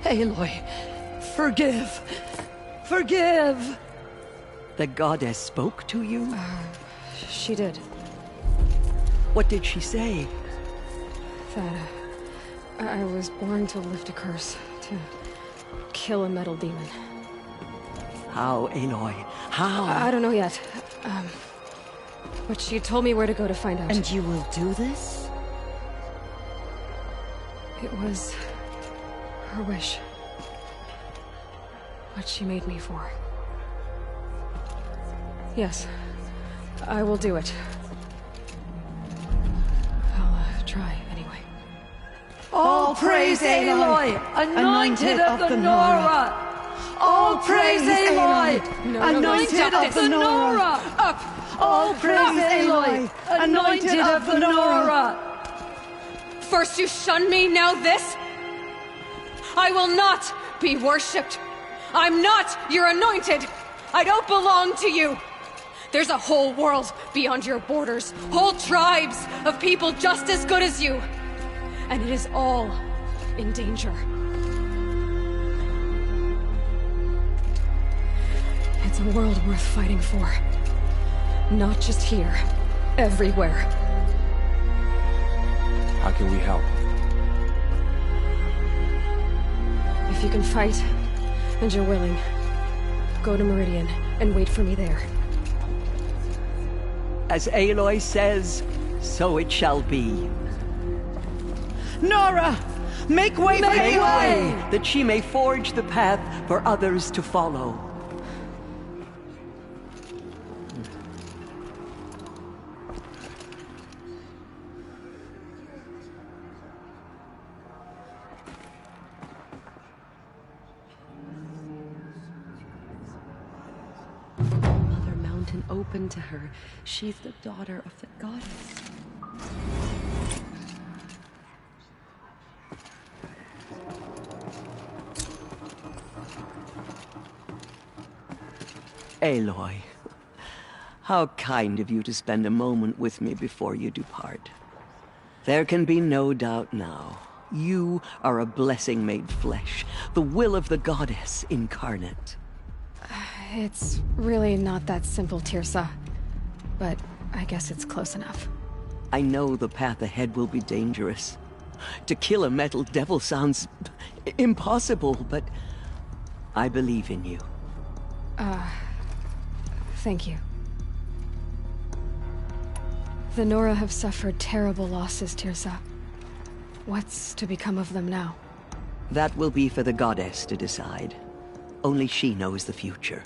Aloy, Forgive! Forgive! The goddess spoke to you? She did. What did she say? That I was born to lift a curse, to kill a metal demon. How, Aloy? How? I don't know yet. But she told me where to go to find out. And you will do this? It was her wish. What she made me for. Yes, I will do it. I'll try anyway. All praise Aloy, anointed of the Nora! All praise Aloy, anointed of the Nora! Up! All praise Aloy, anointed of the Nora! First you shunned me, now this? I will not be worshipped. I'm not your anointed. I don't belong to you. There's a whole world beyond your borders, whole tribes of people just as good as you. And it is all in danger. It's a world worth fighting for. Not just here, everywhere. How can we help? If you can fight, and you're willing, go to Meridian and wait for me there. As Aloy says, so it shall be. Nora! Make way for Aloy! That she may forge the path for others to follow. Open to her. She's the daughter of the goddess. Aloy, how kind of you to spend a moment with me before you depart. There can be no doubt now. You are a blessing made flesh, the will of the goddess incarnate. It's really not that simple, Teersa. But I guess it's close enough. I know the path ahead will be dangerous. To kill a metal devil sounds impossible, but I believe in you. Thank you. The Nora have suffered terrible losses, Teersa. What's to become of them now? That will be for the goddess to decide. Only she knows the future.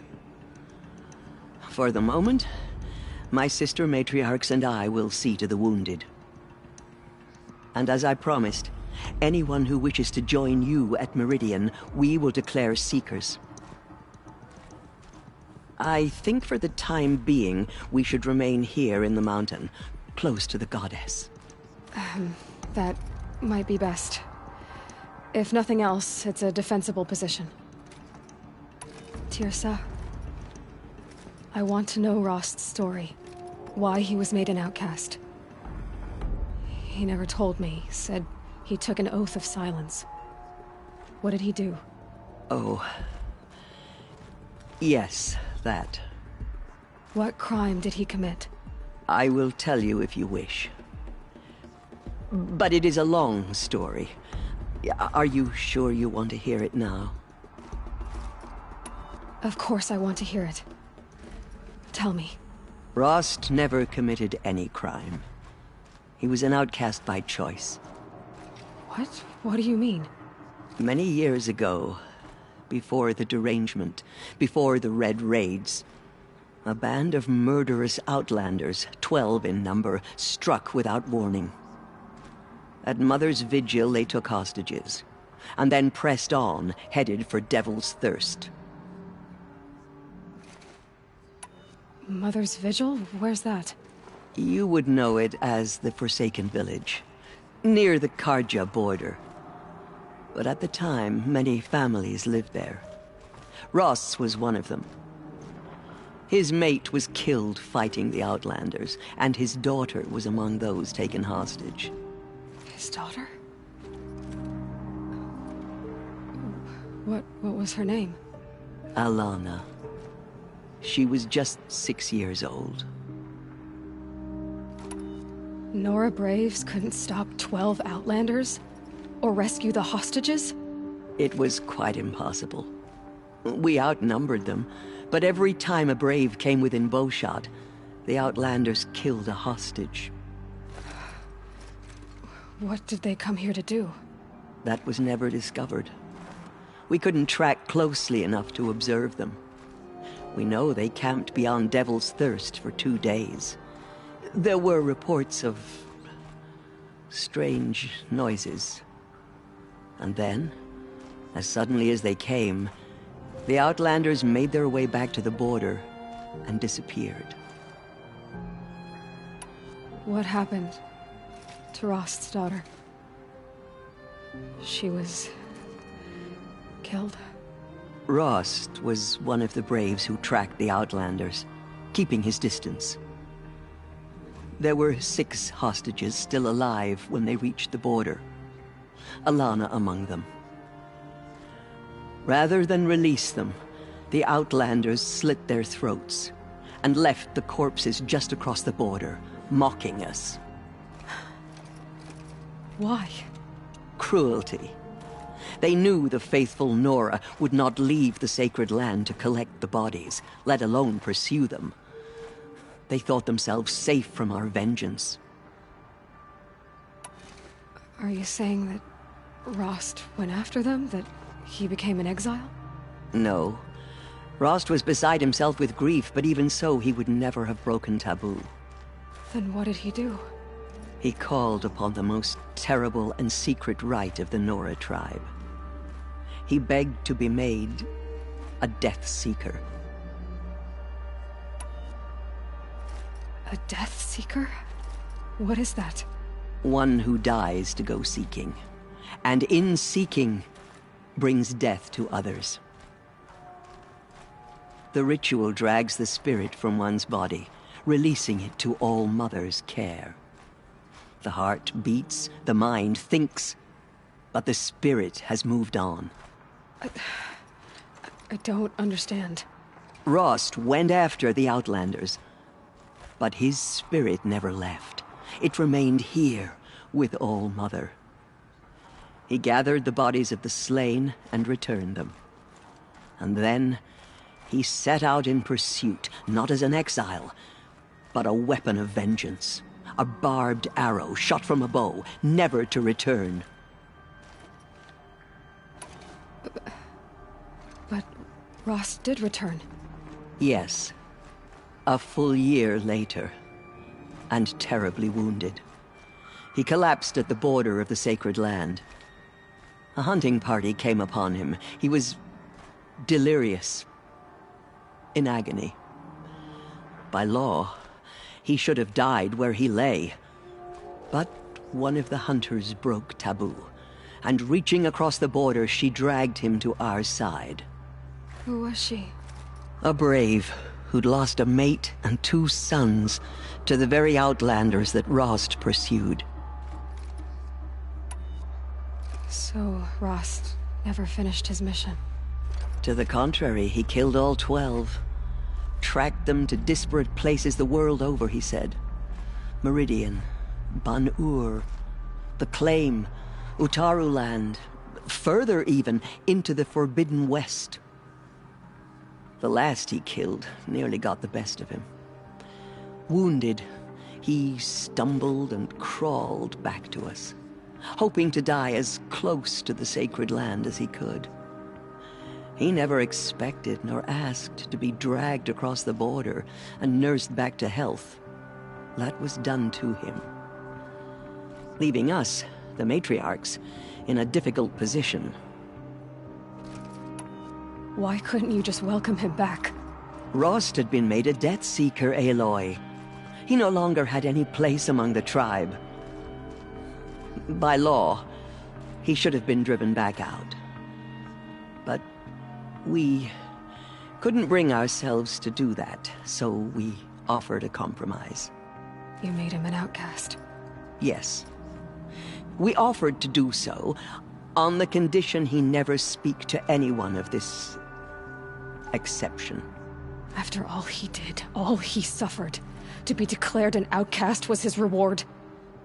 For the moment, my sister matriarchs and I will see to the wounded. And as I promised, anyone who wishes to join you at Meridian, we will declare seekers. I think for the time being, we should remain here in the mountain, close to the goddess. That might be best. If nothing else, it's a defensible position. Teersa, I want to know Rost's story. Why he was made an outcast. He never told me. Said he took an oath of silence. What did he do? Oh. Yes, that. What crime did he commit? I will tell you if you wish. But it is a long story. Are you sure you want to hear it now? Of course I want to hear it. Tell me. Rost never committed any crime. He was an outcast by choice. What? What do you mean? Many years ago, before the derangement, before the Red Raids, a band of murderous outlanders, 12 in number, struck without warning. At Mother's Vigil, they took hostages, and then pressed on, headed for Devil's Thirst. Mother's Vigil? Where's that? You would know it as the Forsaken Village, near the Carja border. But at the time, many families lived there. Rost's was one of them. His mate was killed fighting the Outlanders, and his daughter was among those taken hostage. His daughter? What was her name? Alana. She was just 6 years old. Nora Braves couldn't stop 12 Outlanders? Or rescue the hostages? It was quite impossible. We outnumbered them, but every time a Brave came within bowshot, the Outlanders killed a hostage. What did they come here to do? That was never discovered. We couldn't track closely enough to observe them. We know they camped beyond Devil's Thirst for 2 days. There were reports of strange noises. And then, as suddenly as they came, the Outlanders made their way back to the border and disappeared. What happened to Rost's daughter? She was killed. Rost was one of the Braves who tracked the Outlanders, keeping his distance. There were 6 hostages still alive when they reached the border, Alana among them. Rather than release them, the Outlanders slit their throats and left the corpses just across the border, mocking us. Why? Cruelty. They knew the faithful Nora would not leave the sacred land to collect the bodies, let alone pursue them. They thought themselves safe from our vengeance. Are you saying that Rost went after them? That he became an exile? No. Rost was beside himself with grief, but even so, he would never have broken taboo. Then what did he do? He called upon the most terrible and secret rite of the Nora tribe. He begged to be made a Death Seeker. A Death Seeker? What is that? One who dies to go seeking, and in seeking, brings death to others. The ritual drags the spirit from one's body, releasing it to All Mother's care. The heart beats, the mind thinks, but the spirit has moved on. I don't understand. Rost went after the Outlanders, but his spirit never left. It remained here with All Mother. He gathered the bodies of the slain and returned them. And then he set out in pursuit, not as an exile, but a weapon of vengeance. A barbed arrow shot from a bow, never to return. But Rost did return. Yes. A full year later, and terribly wounded. He collapsed at the border of the sacred land. A hunting party came upon him. He was delirious, in agony. By law, he should have died where he lay. But one of the hunters broke taboo, and reaching across the border, she dragged him to our side. Who was she? A brave who'd lost a mate and 2 sons to the very Outlanders that Rost pursued. So Rost never finished his mission? To the contrary, he killed all 12. Tracked them to disparate places the world over, he said. Meridian, Ban-Ur, the Claim, Utaru Land, further even, into the Forbidden West. The last he killed nearly got the best of him. Wounded, he stumbled and crawled back to us, hoping to die as close to the sacred land as he could. He never expected nor asked to be dragged across the border and nursed back to health. That was done to him, leaving us, the matriarchs, in a difficult position. Why couldn't you just welcome him back? Rost had been made a Death Seeker, Aloy. He no longer had any place among the tribe. By law, he should have been driven back out. But we couldn't bring ourselves to do that, so we offered a compromise. You made him an outcast? Yes. We offered to do so On the condition he never speak to anyone of this exception. After all he did, all he suffered, to be declared an outcast was his reward.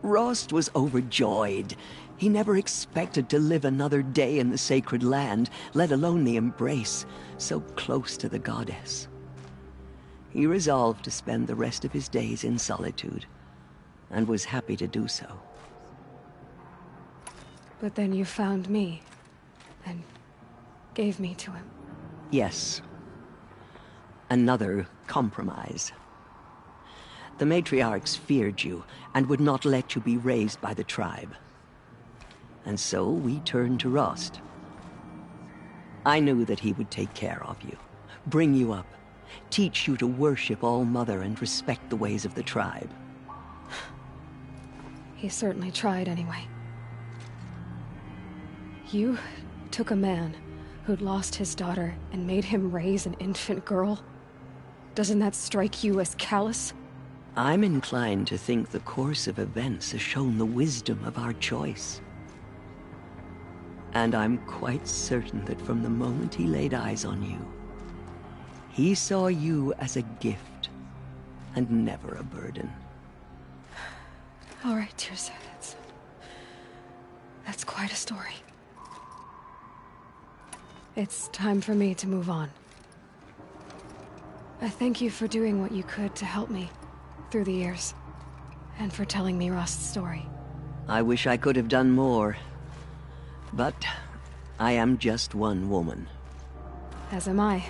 Rost was overjoyed. He never expected to live another day in the sacred land, let alone the embrace, so close to the goddess. He resolved to spend the rest of his days in solitude, and was happy to do so. But then you found me, and gave me to him. Yes. Another compromise. The matriarchs feared you, and would not let you be raised by the tribe. And so we turned to Rost. I knew that he would take care of you, bring you up, teach you to worship All-Mother and respect the ways of the tribe. He certainly tried anyway. You took a man who'd lost his daughter and made him raise an infant girl? Doesn't that strike you as callous? I'm inclined to think the course of events has shown the wisdom of our choice. And I'm quite certain that from the moment he laid eyes on you, he saw you as a gift, and never a burden. All right, Teersa, that's quite a story. It's time for me to move on. I thank you for doing what you could to help me through the years, and for telling me Rost's story. I wish I could have done more, but I am just one woman. As am I.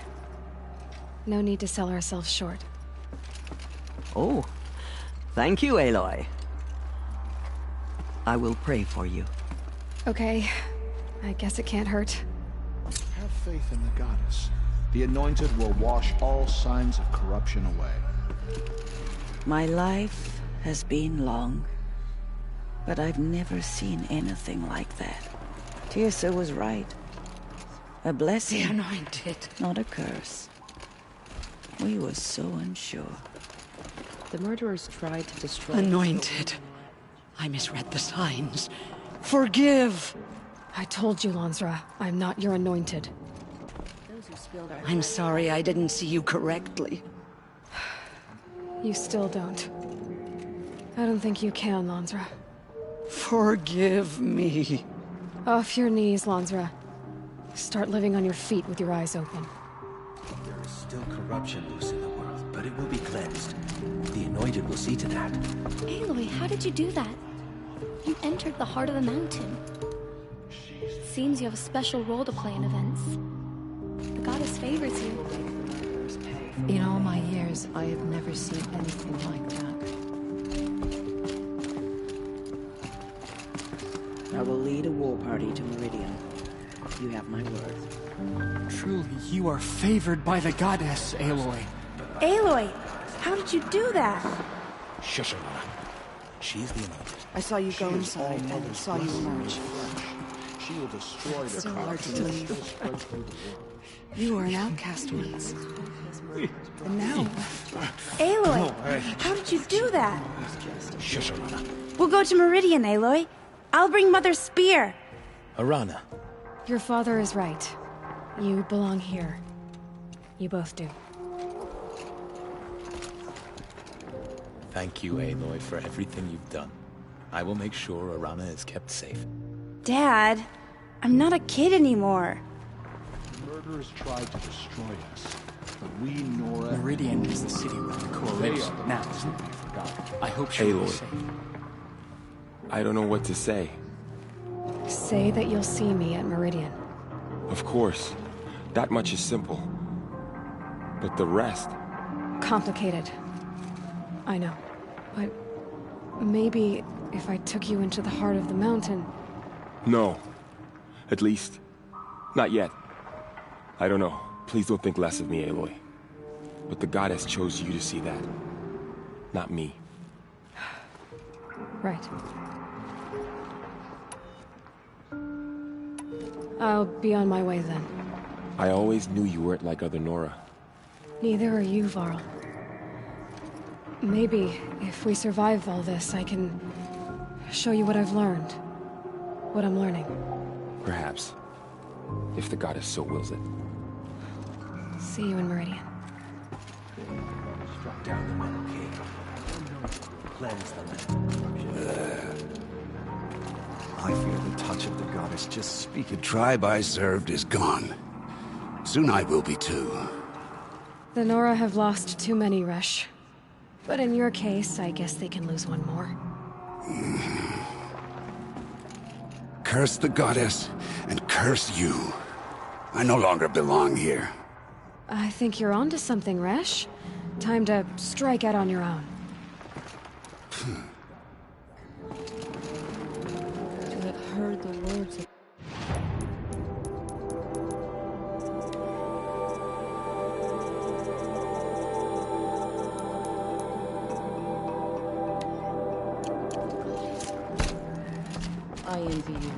No need to sell ourselves short. Oh, thank you, Aloy. I will pray for you. Okay, I guess it can't hurt. Have faith in the goddess. The Anointed will wash all signs of corruption away. My life has been long, but I've never seen anything like that. Teersa was right. A blessing. The Anointed. Not a curse. We were so unsure. The murderers tried to destroy... Anointed. I misread the signs. Forgive! I told you, Lansra, I'm not your Anointed. I'm sorry I didn't see you correctly. You still don't. I don't think you can, Lansra. Forgive me. Off your knees, Lansra. Start living on your feet with your eyes open. There is still corruption loose in the world, but it will be cleansed. The Anointed will see to that. Aloy, how did you do that? You entered the heart of the mountain. Seems you have a special role to play in events. The goddess favors you. In all my years, I have never seen anything like that. I will lead a war party to Meridian. You have my word. Truly, you are favored by the goddess, Aloy. Aloy, how did you do that? Shush her, Lana. She's the Anointed. I saw you go inside and saw you emerge. She will destroy the So hard to believe. You were an outcast once. And now... Aloy, how did you do that? Shush her, Lana. We'll go to Meridian, Aloy. I'll bring Mother's spear. Arana. Your father is right. You belong here. You both do. Thank you, Aloy, for everything you've done. I will make sure Arana is kept safe. Dad, I'm not a kid anymore. Murderers tried to destroy us, but we, Nora... Meridian is the city where the Coalition now. I hope she will be safe. I don't know what to say. Say that you'll see me at Meridian. Of course. That much is simple. But the rest... Complicated. I know. But maybe if I took you into the heart of the mountain... No. At least, not yet. I don't know. Please don't think less of me, Aloy. But the goddess chose you to see that. Not me. Right. I'll be on my way then. I always knew you weren't like other Nora. Neither are you, Varl. Maybe, if we survive all this, I can show you what I've learned. What I'm learning. Perhaps. If the goddess so wills it. See you in Meridian. Struck down the metal cave. Cleanse the land. I feel the touch of the goddess just speak. The tribe I served is gone. Soon I will be too. The Nora have lost too many, Resh. But in your case, I guess they can lose one more. Curse the goddess, and curse you. I no longer belong here. I think you're onto something, Resh. Time to strike out on your own. To have heard the words of... I envy you.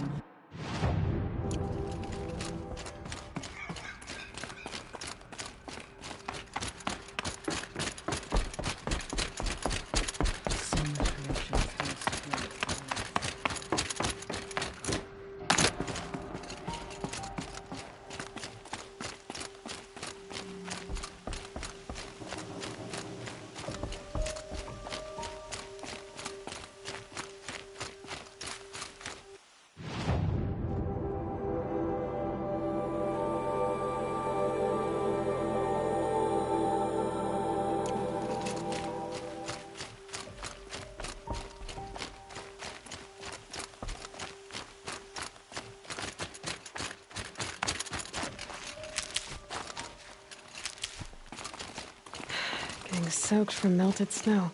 Getting soaked from melted snow.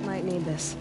Might need this.